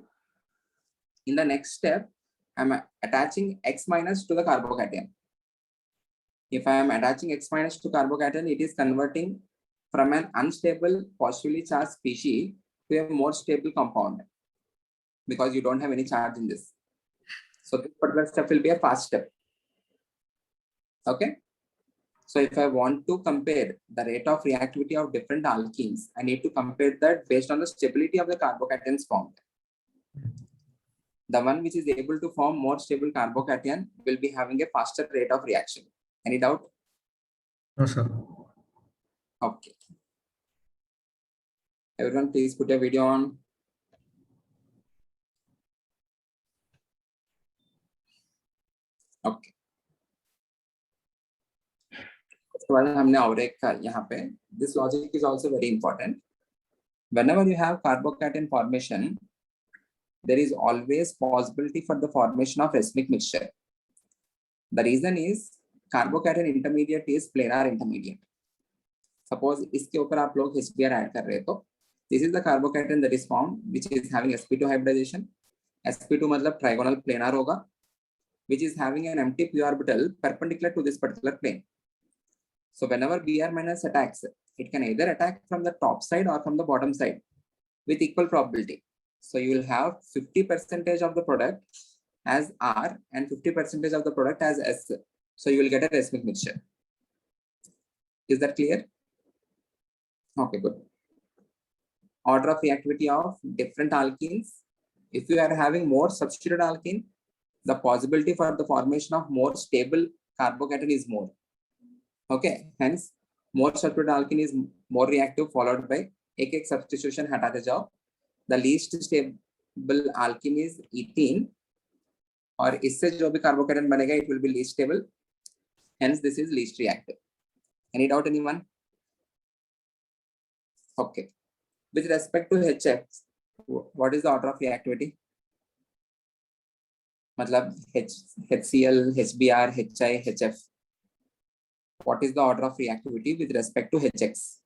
In the next step, I'm attaching X minus to the carbocation. If I am attaching X minus to carbocation, it is converting from an unstable positively charged species to a more stable compound because you don't have any charge in this. So this particular step will be a fast step. Okay. So if I want to compare the rate of reactivity of different alkenes, I need to compare that based on the stability of the carbocations formed. The one which is able to form more stable carbocation will be having a faster rate of reaction. Any doubt? No, sir. Okay. Everyone, please put your video on. Okay. उसके बाद हमने और एक यहाँ पे this logic is also very important. Whenever you have carbocation formation, there is always possibility for the formation of racemic mixture. The reason is carbocation intermediate is planar intermediate. Suppose इसके ऊपर आप लोग HBr ऐड कर रहे हैं तो this is the carbocation that is formed which is having sp2 hybridization. sp2 मतलब trigonal planar होगा, which is having an empty p orbital perpendicular to this particular plane. So whenever Br minus attacks, it can either attack from the top side or from the bottom side with equal probability. So you will have 50% of the product as R and 50% of the product as S. So you will get a racemic mixture. Is that clear? Okay, good. Order of reactivity of different alkenes. If you are having more substituted alkene, the possibility for the formation of more stable carbocation is more. Okay, hence more substituted alkene is more reactive, followed by एक substitution हटाते जाओ. The least stable alkene is ethene, और इससे जो भी carbocation बनेगा, it will be least stable. Hence, this is least reactive. Any doubt, anyone? Okay. With respect to HF, what is the order of reactivity? मतलब HCl, HBr, HI, HF. What is the order of reactivity with respect to HX?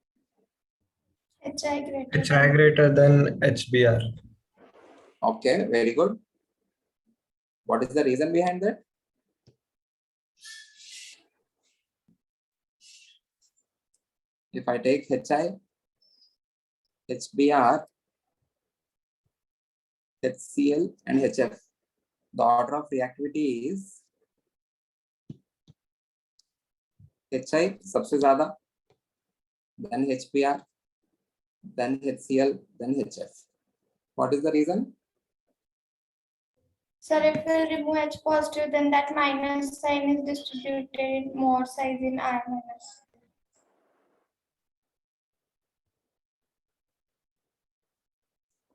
HI greater. HI greater than HBr. Okay, very good. What is the reason behind that? If I take HI, HBr, HCl and HF, the order of reactivity is HI सबसे ज़्यादा, then HBr, then HCl, then HF. What is the reason? Sir, if we remove H positive, then that minus sign is distributed in more size in R minus.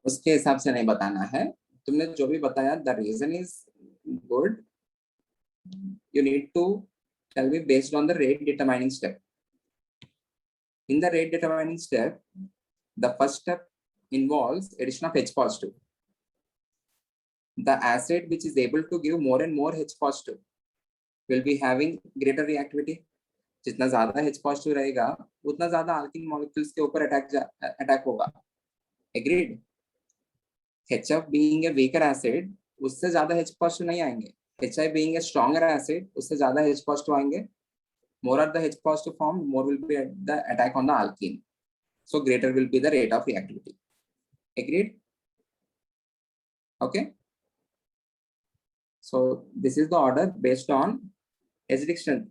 उसके हिसाब से नहीं बताना है. तुमने जो भी बताया, the reason is good. You need to tell me based on the rate determining step. In the rate determining step, the first step involves addition of H positive. The acid which is able to give more and more H positive will be having greater reactivity. जितना ज्यादा H positive रहेगा, उतना ज्यादा alkene molecules के ऊपर attack होगा. Agreed? HF being a weaker acid, उससे ज्यादा H positive नहीं आएंगे. HI being a stronger acid, उससे ज्यादा H positive आएंगे. More are the H positive formed, more will be the attack on the alkene. So greater will be the rate of reactivity. Agreed? Okay. So this is the order based on acidic strength.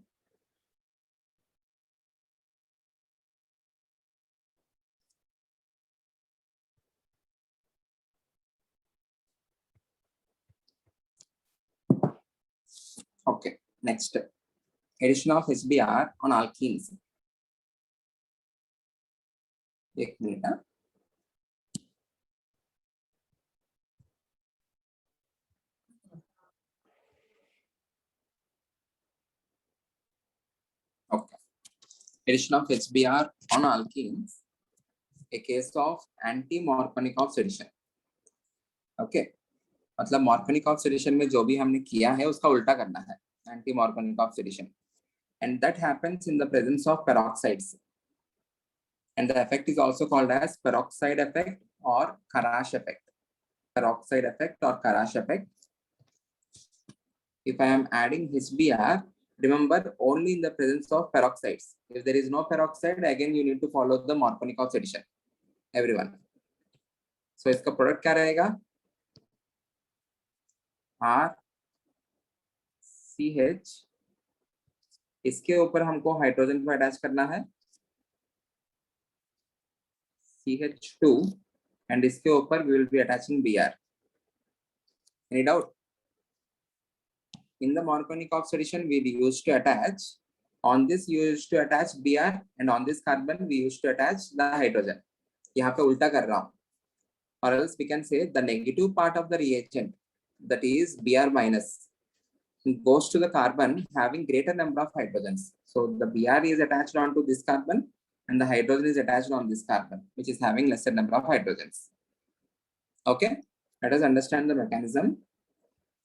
Okay, next. Addition of HBr on alkenes. एक minute हाँ. Okay. Addition of HBr on alkenes, a case of anti-Markovnikov addition. Okay. मतलब Markovnikov addition में जो भी हमने किया है उसका उल्टा करना है. Anti-Markovnikov addition, and that happens in the presence of peroxides. And the effect is also called as peroxide effect or Kharash effect. Peroxide effect or Kharash effect. If I am adding HBr, remember only in the presence of peroxides. If there is no peroxide, again you need to follow the Markovnikov addition. Everyone. So इसका product क्या रहेगा? RCH. इसके ऊपर हमको hydrogen को attach करना है. CH2, and इसके ऊपर we will be attaching Br. Any doubt? In the Markovnikov addition, we used to attach on this. You used to attach Br, and on this carbon we used to attach the hydrogen. यहाँ पे उल्टा कर रहा हूँ. Or else we can say the negative part of the reagent, that is Br minus, goes to the carbon having greater number of hydrogens. So the Br is attached onto this carbon, and the hydrogen is attached on this carbon, which is having lesser number of hydrogens. Okay, let us understand the mechanism.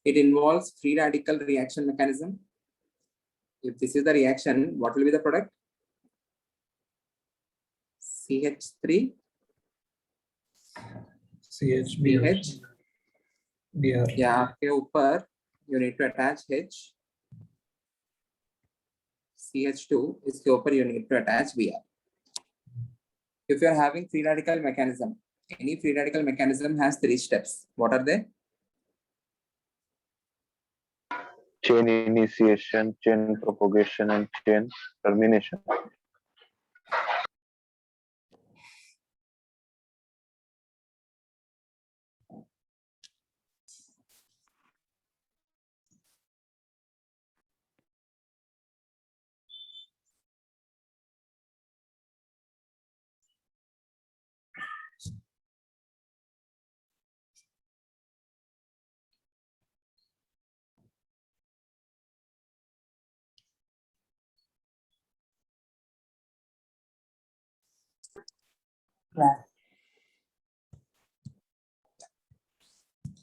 It involves free radical reaction mechanism. If this is the reaction, what will be the product? CH3, CHBr. CH. Br. यहाँ के ऊपर you need to attach H. CH2, इसके ऊपर you need to attach Br. If you are having free radical mechanism, any free radical mechanism has 3 steps. What are they? Chain initiation, chain propagation, and chain termination.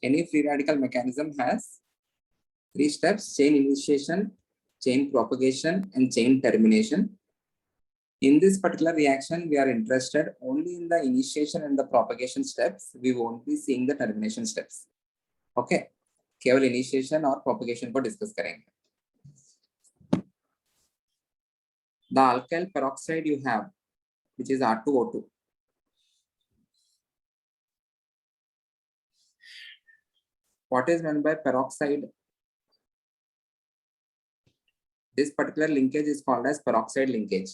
Any free radical mechanism has Three steps: chain initiation, chain propagation, and chain termination. In this particular reaction, we are interested only in the initiation and the propagation steps. We won't be seeing the termination steps. Okay, केवल initiation और propagation को discuss करेंगे. The alkyl peroxide you have, which is R2O2. What is meant by peroxide? This particular linkage is called as peroxide linkage,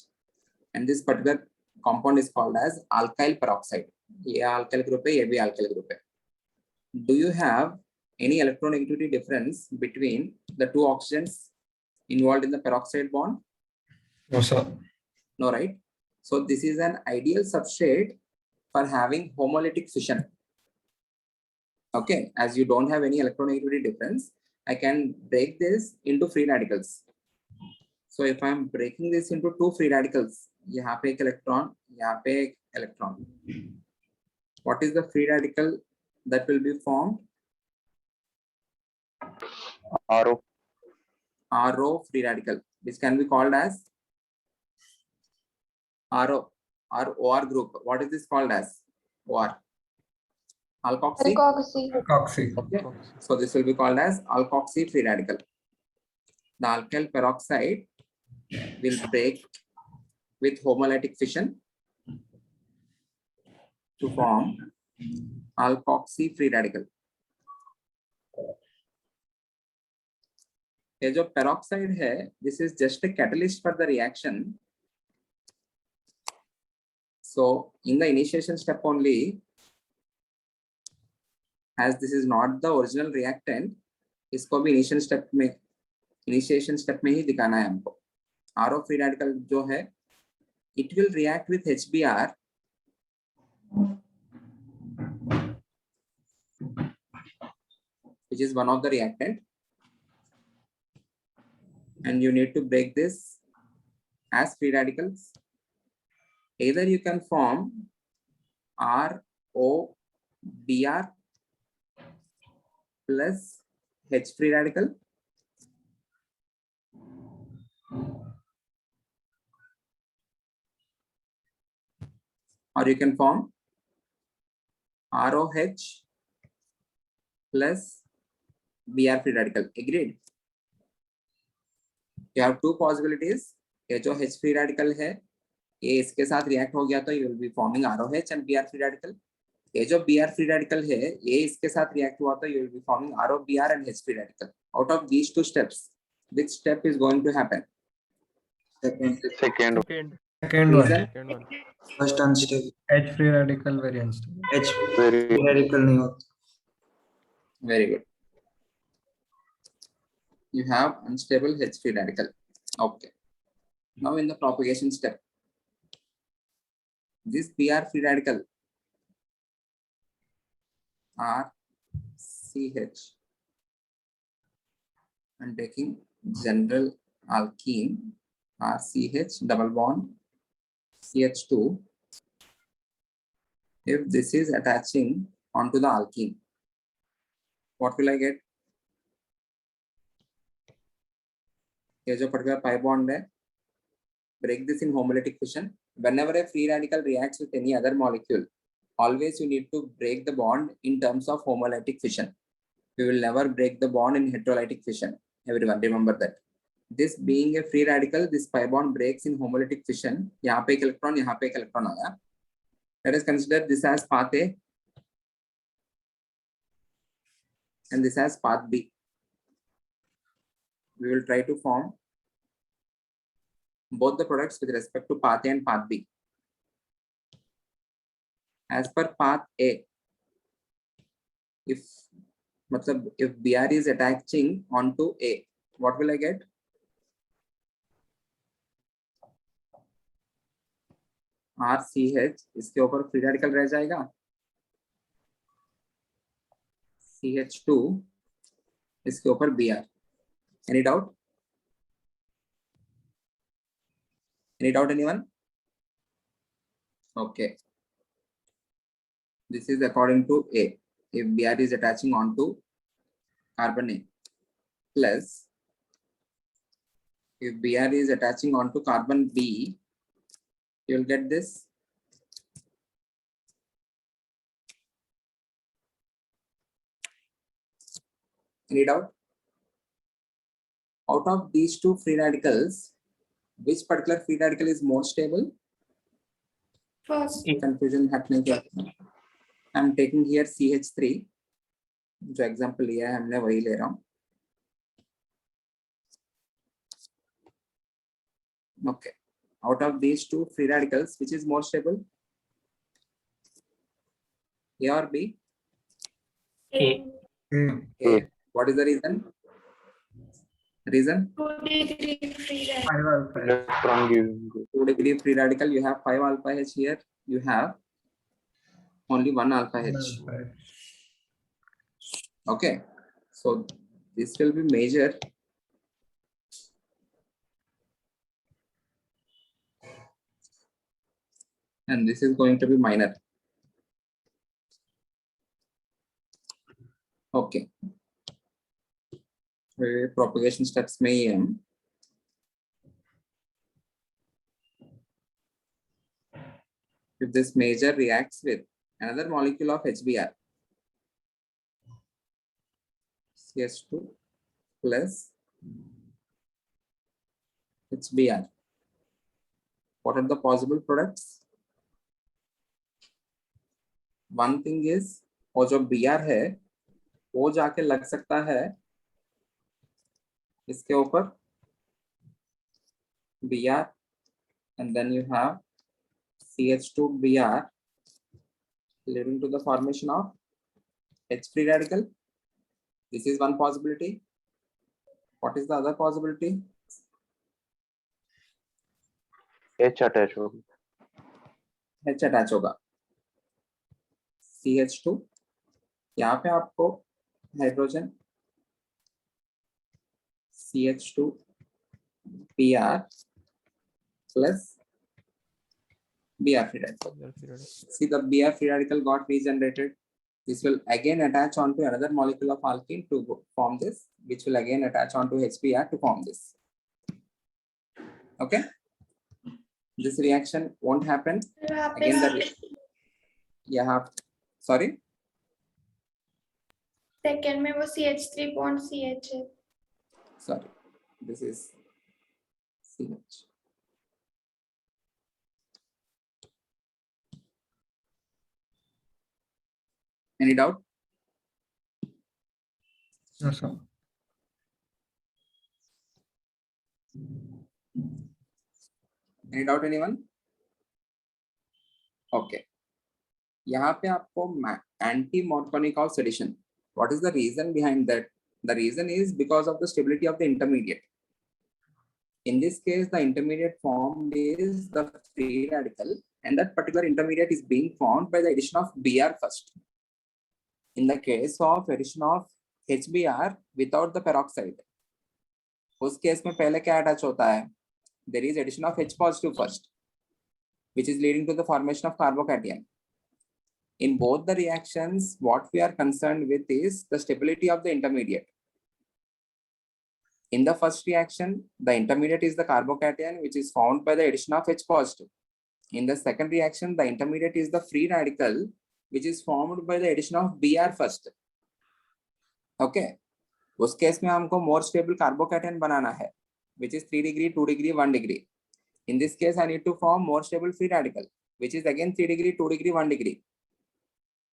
and this particular compound is called as alkyl peroxide. ये alkyl group है, ये भी alkyl group है. Do you have any electronegativity difference between the two oxygens involved in the peroxide bond? No, sir. No, right? So this is an ideal substrate for having homolytic fission. Okay, as you don't have any electronegativity difference, I can break this into free radicals. So if I'm breaking this into two free radicals, यहाँ पे एक electron, यहाँ पे एक electron. What is the free radical that will be formed? RO. RO free radical, which can be called as RO or OR group. What is this called as? OR. Alkoxy. Alkoxy. Okay. So this will be called as alkoxy free radical. The alkyl peroxide will break with homolytic fission to form alkoxy free radical. ये जो peroxide है, this is just a catalyst for the reaction. So in the initiation step only, as this is not the original reactant, इसको भी initiation step में ही दिखाना है हमको. RO free radical जो है, it will react with HBr which is one of the reactant, and you need to break this as free radicals. Either you can form ROBr plus H free radical, or you can form ROH plus Br free radical. Agreed? You have two possibilities. ये जो H free radical है, ये इसके साथ react हो गया तो you will be forming ROH and Br free radical. ये जो Br free radical है, ये इसके साथ react हुआ तो you will be forming ROBr and H free radical. Out of these two steps, which step is going to happen? Second. Second one. Reason? Second one. First unstable H free radical very unstable. H Very. Radical नहीं होता. Very good. You have unstable H free radical. Okay. Now in the propagation step, this Br free radical RCH, I'm taking general alkene RCH double bond CH2. If this is attaching onto the alkene, what will I get? ये जो particular pi bond है, break this in homolytic fission. Whenever a free radical reacts with any other molecule, always you need to break the bond in terms of homolytic fission. We will never break the bond in heterolytic fission. Everyone remember that. This being a free radical, this pi bond breaks in homolytic fission. यहाँ पे एक electron, यहाँ पे एक electron आया. Let us consider this as path A and this as path B. We will try to form both the products with respect to path A and path B. As per path A, if Br is attaching onto A, what will I get? RCH, इसके ऊपर free radical रह जाएगा CH2, इसके ऊपर Br. Any doubt? Any doubt, anyone? Okay. This is according to A. If Br is attaching onto carbon A. plus if Br is attaching onto carbon B, you will get this. Any doubt? Out of these two free radicals, which particular free radical is more stable? First. Confusion happening here. I'm taking here CH3. जो example लिया है हमने वही ले रहा हूँ. Okay. Out of these two free radicals, which is more stable? A or B? A. A. What is the reason? Reason? 2-degree free radical. 5 alpha. Electron giving. 2-degree free radical. You have 5 alpha H here. You have only 1 alpha H. Okay. So this will be major. And this is going to be minor. Okay. Propagation steps में ही है हम. If this major reacts with another molecule of HBr, CS2 plus HBr, what are the possible products? One thing is वो जो Br है वो जाके लग सकता है इसके ऊपर Br, and then you have CH2Br leading to the formation of H free radical. This is one possibility. What is the other possibility? H attach होगा. H attach होगा. CH2 यहाँ पे आपको hydrogen CH2Br plus Br free radical. See, the Br free radical got regenerated. This will again attach onto another molecule of alkene to form this, which will again attach onto HBr to form this. Okay. This reaction won't happen. Again, the sorry. Second में वो CH3 bond CH है. Sorry, this is CH. Any doubt? No, sir. Any doubt, anyone? Okay. यहाँ पे आपको anti-Markovnikov addition. What is the reason behind that? The reason is because of the stability of the intermediate. In this case, the intermediate formed is the free radical, and that particular intermediate is being formed by the addition of Br first. In the case of addition of HBr without the peroxide, उस case में पहले क्या attach होता है? There is addition of H positive first, which is leading to the formation of carbocation. In both the reactions, what we are concerned with is the stability of the intermediate. In the first reaction, the intermediate is the carbocation, which is formed by the addition of H positive. In the second reaction, the intermediate is the free radical, which is formed by the addition of Br first. Okay. उस case में हमको more stable carbocation बनाना है, which is 3 degree, 2 degree, 1 degree. In this case, I need to form more stable free radical, which is again 3 degree, 2 degree, 1 degree.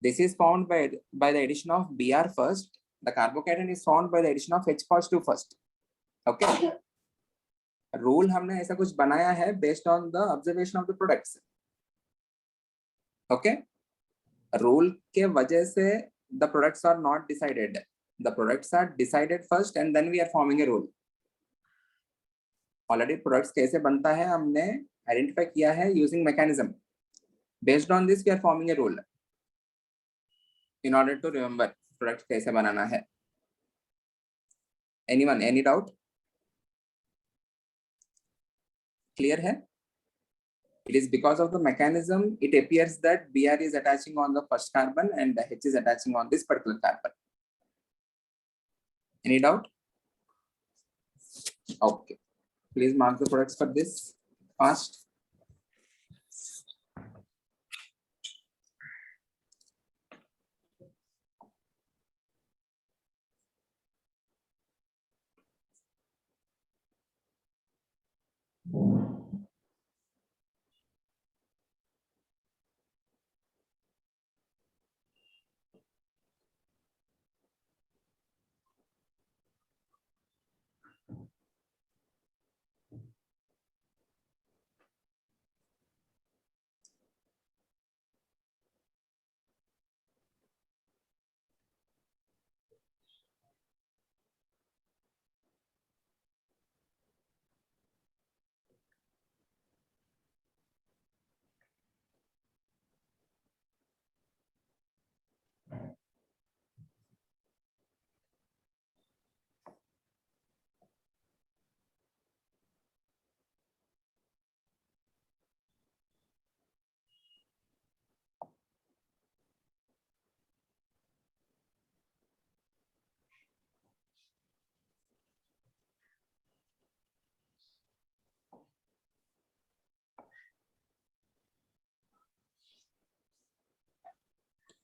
This is formed by the addition of Br first. The carbocation is formed by the addition of H positive first. Okay. Rule हमने ऐसा कुछ बनाया है based on the observation of the products. Okay. Rule के वजह से the products are not decided. The products are decided first and then we are forming a rule. Already products कैसे बनता है हमने identify किया है using mechanism. Based on this we are forming a rule. In order to remember products कैसे बनाना है. Anyone, any doubt? Clear है? It is because of the mechanism, it appears that Br is attaching on the first carbon and the H is attaching on this particular carbon. Any doubt? Okay. Please mark the products for this fast.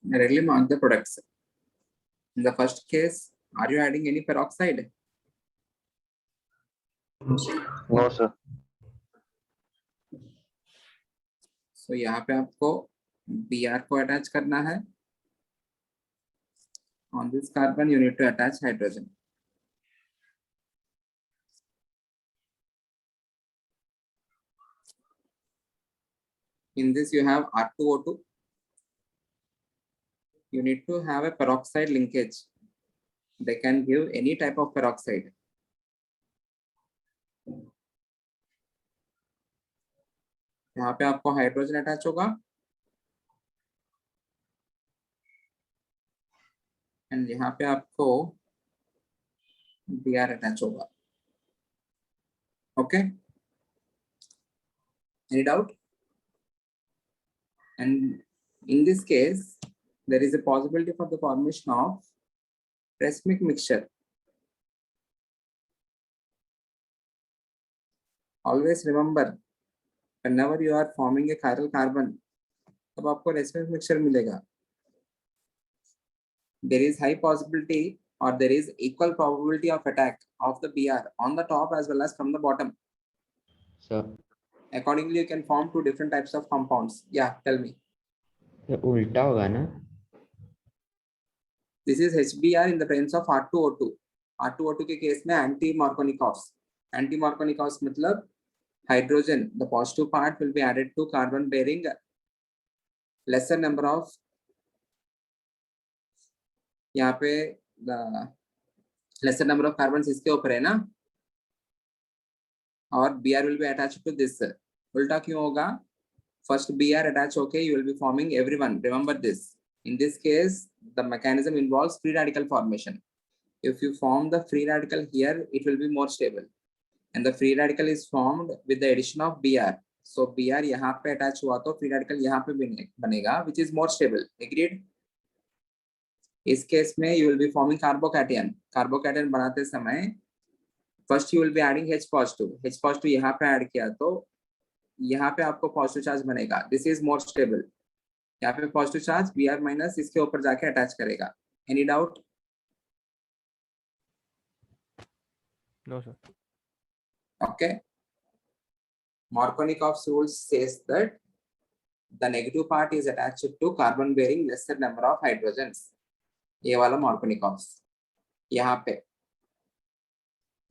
Readily mark the products. In the first case, are you adding any peroxide? No, sir. So यहाँ पे आपको Br को attach करना है. On this carbon, you need to attach hydrogen. In this, you have R2O2. You need to have a peroxide linkage. They can give any type of peroxide. यहाँ पे आपको hydrogen attach होगा and यहाँ पे आपको Br attach होगा. Okay? Any doubt? And in this case, there is a possibility for the formation of racemic mixture. Always remember, whenever you are forming a chiral carbon, तब आपको racemic mixture मिलेगा. There is high possibility or there is equal probability of attack of the Br on the top as well as from the bottom. Sir Accordingly, you can form two different types of compounds. Yeah, tell me. ये उल्टा होगा ना? This is HBr in the presence of R2O2. R2O2 के case में anti-Markovnikovs. Anti-Markovnikovs मतलब hydrogen, the positive part will be added to carbon bearing lesser number of, यहाँ पे the lesser number of carbons इसके ऊपर है ना, और Br will be attached to this. उल्टा क्यों होगा? First Br attach, okay, you will be forming everyone. Remember this. In this case, the mechanism involves free radical formation. If you form the free radical here, it will be more stable. And the free radical is formed with the addition of Br. So Br यहाँ पे attach हुआ तो free radical यहाँ पे बनेगा, which is more stable. Agreed? इस case में you will be forming carbocation. Carbocation बनाते समय first you will be adding H positive. H positive यहाँ पे add किया तो यहाँ पे आपको पॉजिटिव चार्ज बनेगा. This is more stable. यहाँ पे पॉजिटिव चार्ज Br माइनस इसके ऊपर जाके अटैच करेगा. Any doubt? No, sir. Okay. Markovnikov's rule says that the negative part is attached to carbon bearing lesser number of hydrogens. ये वाला Markovnikov's. यहाँ पे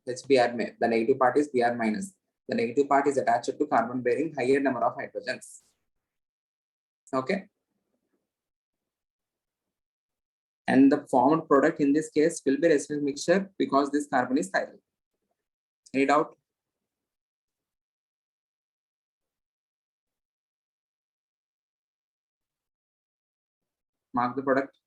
HBr में the negative part is Br minus. The negative part is attached to carbon bearing higher number of hydrogens. Okay. And the formed product in this case will be racemic mixture because this carbon is chiral. Any doubt? Mark the product.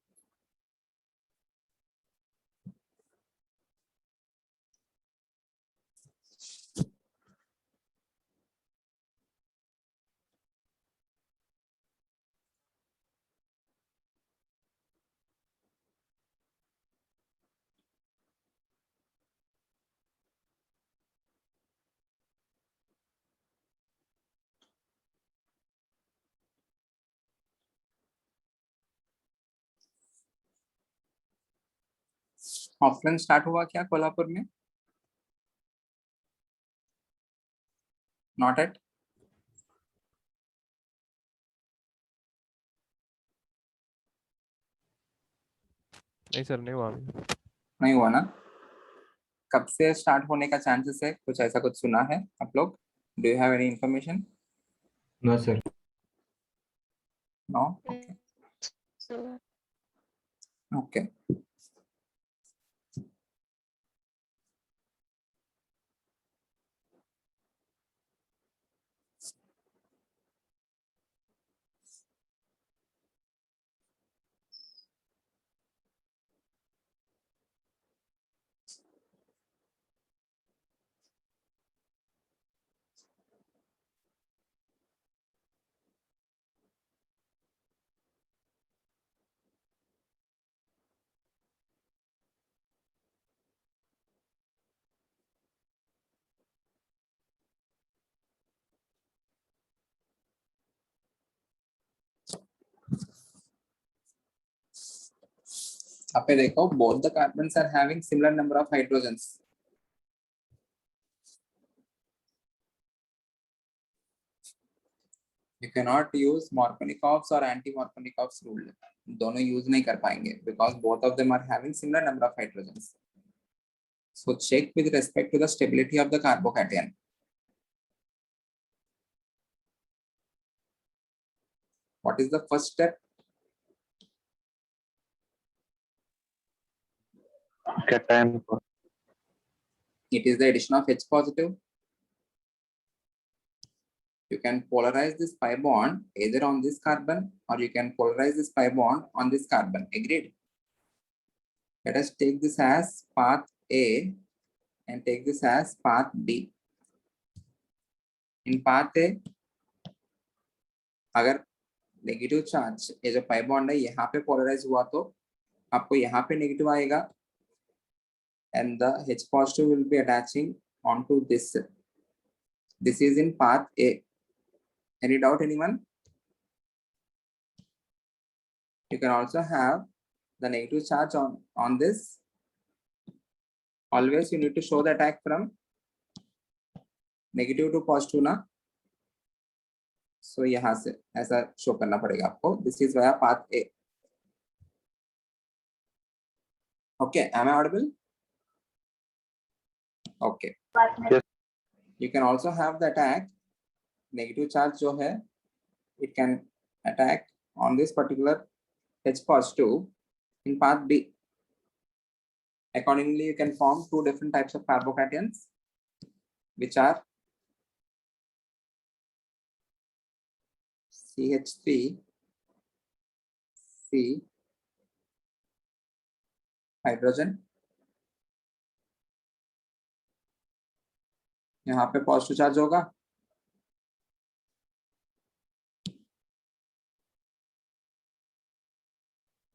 Offline start हुआ क्या कोल्हापुर में? Not at? नहीं sir, नहीं हुआ अभी। नहीं हुआ ना? कब से स्टार्ट होने का चांसेस है? कुछ ऐसा कुछ सुना है आप लोग? Do you have any information? No, sir. No? Okay. यहाँ पे देखो, both the carbons are having similar number of hydrogens. You cannot use Markovnikov's or anti-Markovnikov's rule. दोनों यूज नहीं कर पाएंगे because both of them are having similar number of hydrogens. So check with respect to the stability of the carbocation. What is the first step? Cation. It is the addition of H positive. You can polarize this pi bond either on this carbon or you can polarize this pi bond on this carbon. Agreed? Let us take this as path A and take this as path B. In path A, अगर negative charge ये जो pi bond है यहाँ पे polarise हुआ तो आपको यहाँ पे नेगेटिव आएगा and the H positive will be attaching onto this. This is in path A. Any doubt, anyone? You can also have the negative charge on this. Always you need to show the attack from negative to positive ना. So यहाँ से ऐसा show करना पड़ेगा आपको. This is via path A. Okay, am I audible? Okay. Yes. You can also have the attack. Negative charge जो है, it can attack on this particular H positive in path B. Accordingly, you can form two different types of carbocations, which are CH3, C, hydrogen. यहाँ पे positive charge होगा,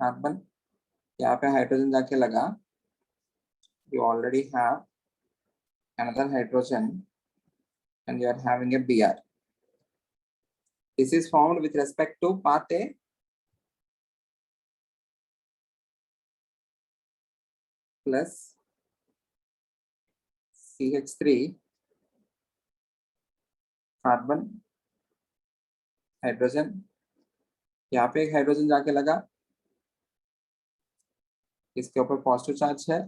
carbon, यहाँ पे hydrogen जाके लगा. You already have another hydrogen and you are having a Br. This is formed with respect to path A. Plus CH3, carbon, hydrogen, यहाँ पे एक हाइड्रोजन जाके लगा, इसके ऊपर पॉजिटिव चार्ज है.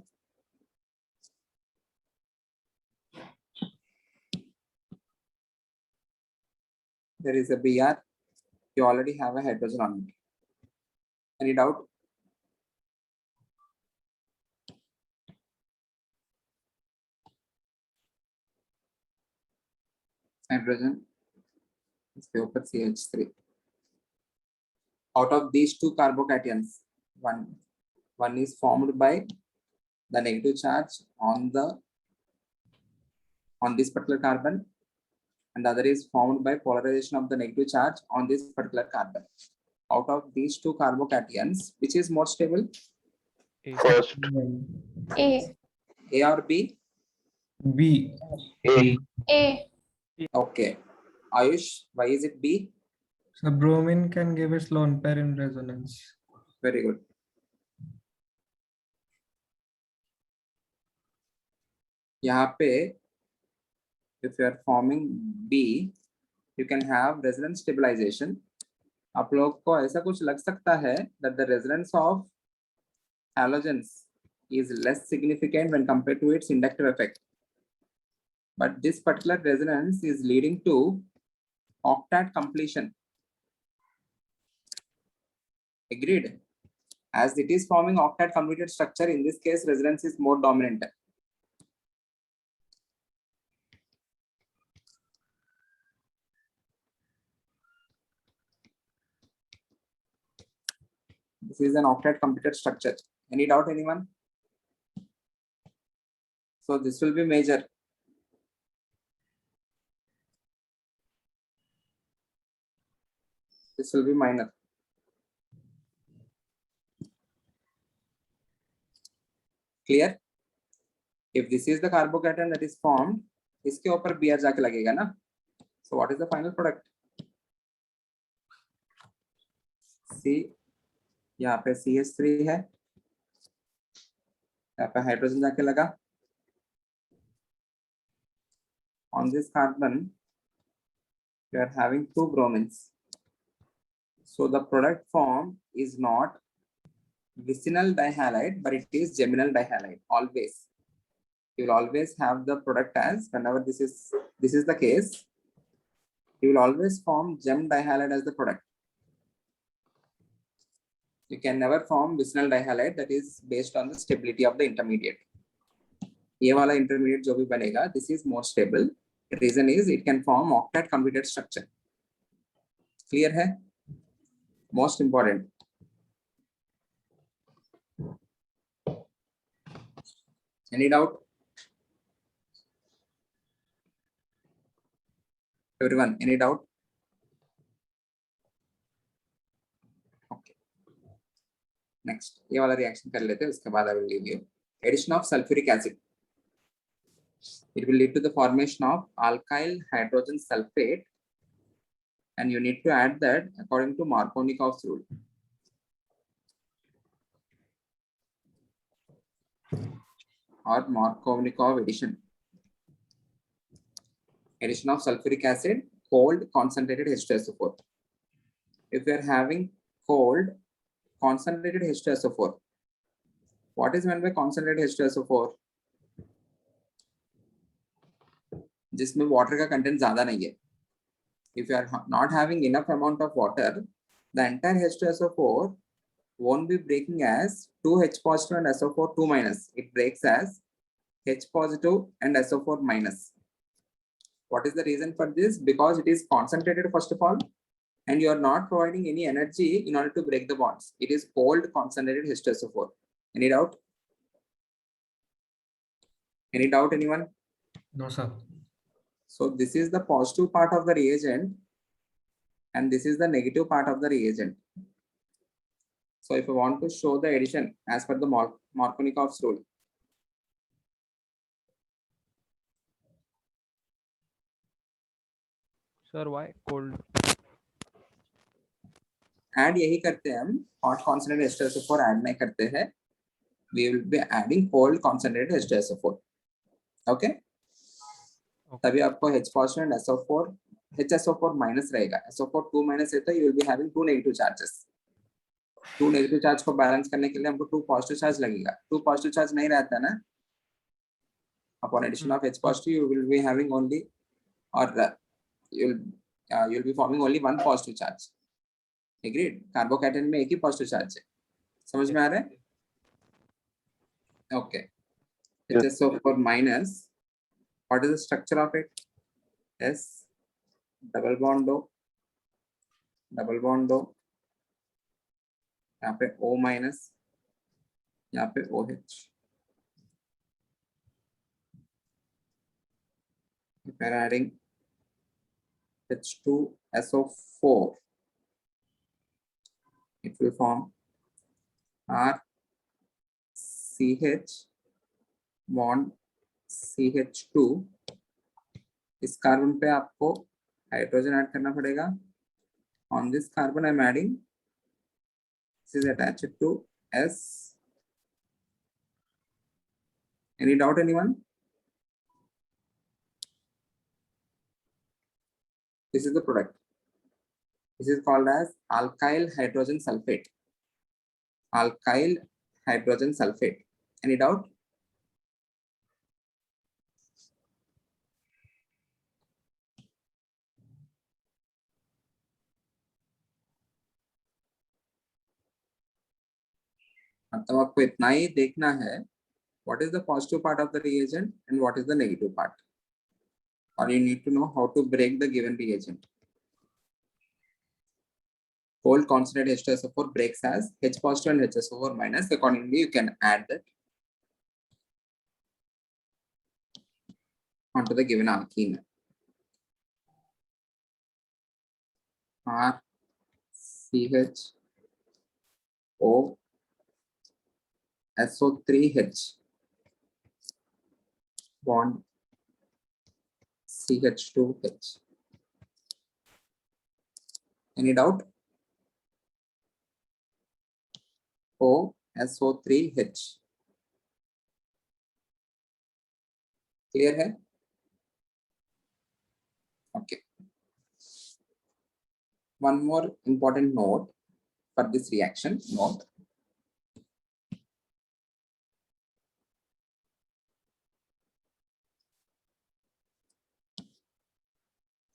There is a Br. You already have a hydrogen on it. Any doubt? Hydrogen, इसके ऊपर CH3. Out of these two carbocations, one is formed by the negative charge on this particular carbon, and the other is formed by polarization of the negative charge on this particular carbon. Out of these two carbocations, which is more stable? A. First. A. A or B? B. A. A. Okay. Ayush, why is it B? So bromine can give its lone pair in resonance. Very good. यहाँ पे if you are forming B, you can have resonance stabilization. आप लोग को ऐसा कुछ लग सकता है that the resonance of halogens is less significant when compared to its inductive effect. But this particular resonance is leading to octet completion. Agreed. As it is forming octet completed structure, in this case, resonance is more dominant. This is an octet completed structure. Any doubt, anyone? So this will be major. This will be minor. Clear? If this is the carbocation that is formed, इसके ऊपर Br जाके लगेगा ना? So what is the final product? C, यहाँ पे CH3 है, यहाँ पे हाइड्रोजन जाके लगा. On this carbon, you are having two bromines. So the product form is not vicinal dihalide, but it is geminal dihalide. Always, you will always have the product as, whenever this is the case, you will always form gem dihalide as the product. You can never form vicinal dihalide, that is based on the stability of the intermediate. ये वाला intermediate जो भी बनेगा, this is more stable. The reason is it can form octet completed structure. Clear है? Most important. Any doubt? Everyone, any doubt? Okay. Next, ये वाला reaction कर लेते हैं, उसके बाद I will leave you. Addition of sulfuric acid. It will lead to the formation of alkyl hydrogen sulfate, and you need to add that according to Markovnikov's rule. Or Markovnikov addition. Addition of sulfuric acid, cold concentrated H2SO4. If you are having cold concentrated H2SO4, what is meant by concentrated H2SO4? जिसमें water का content ज़्यादा नहीं है. If you are not having enough amount of water, the entire H2SO4 won't be breaking as 2H positive and SO4 2 minus. It breaks as H positive and SO4 minus. What is the reason for this? Because it is concentrated first of all, and you are not providing any energy in order to break the bonds. It is cold concentrated H2SO4. Any doubt? Any doubt, anyone? No, sir. So this is the positive part of the reagent, and this is the negative part of the reagent. So if you want to show the addition as per the Markovnikov's rule, Sir, why cold? add यही करते हैं हम, hot concentrated H2SO4 add नहीं करते हैं. We will be adding cold concentrated H2SO4. Okay? तभी आपको H positive and SO4, HSO4 minus रहेगा. SO4 2 minus है तो you will be having two negative charges. 2 negative charge को balance करने के लिए हमको 2 positive charge लगेगा. 2 positive charge नहीं रहता ना. Upon addition of H positive, you will be having only, or you will be forming only one positive charge. Agreed? Carbocation में एक ही positive charge है. समझ में आ रहा है? Okay. HSO4 minus. What is the structure of it? S double bond O, double bond O. यहाँ पे O minus, यहाँ पे OH. If we are adding H2SO4, it will form RCH bond CH2. इस कार्बन पे आपको hydrogen add करना पड़ेगा. On this carbon I am adding, this is attached to S. Any doubt, anyone? This is the product. This is called as alkyl hydrogen sulfate. Alkyl hydrogen sulfate. Any doubt? मतलब आपको इतना ही देखना है, what is the positive part of the reagent and what is the negative part, or you need to know how to break the given reagent. Cold concentrated H2SO4 breaks as H positive and HSO4 minus. Accordingly, you can add that onto the given alkene. R CH O SO3H bond CH2H. Any doubt? O SO3H. Clear है? Okay. One more important note for this reaction. Note.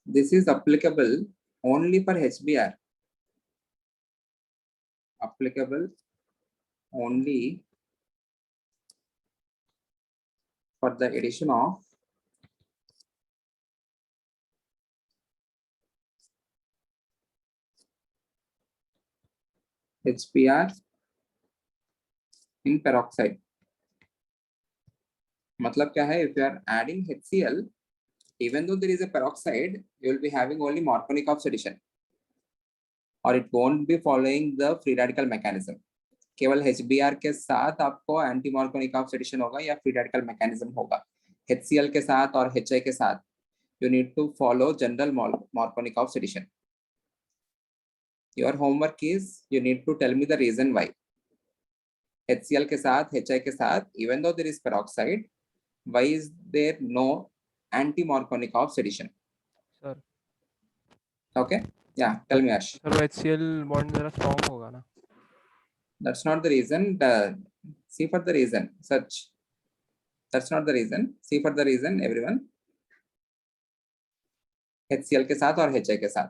This is applicable only for HBr. Applicable only for the addition of HBr in peroxide. मतलब क्या है? If you are adding HCl, even though there is a peroxide, you will be having only Markovnikov addition, or it won't be following the free radical mechanism. केवल HBr के साथ आपको anti Markovnikov addition होगा या free radical mechanism होगा. HCl के साथ और HI के साथ you need to follow general Markovnikov addition. Your homework is you need to tell me the reason why. HCl के साथ HI के साथ, even though there is peroxide, why is there no anti Markovnikov addition? Sir. Okay. Yeah. Tell me, Ash. Sir वो HCl bond जरा strong होगा ना. That's not the reason. See for the reason. Search. That's not the reason. See for the reason, everyone. HCl के साथ और HI के साथ.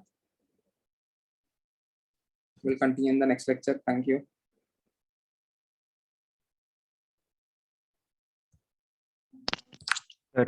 We'll continue in the next lecture. Thank you.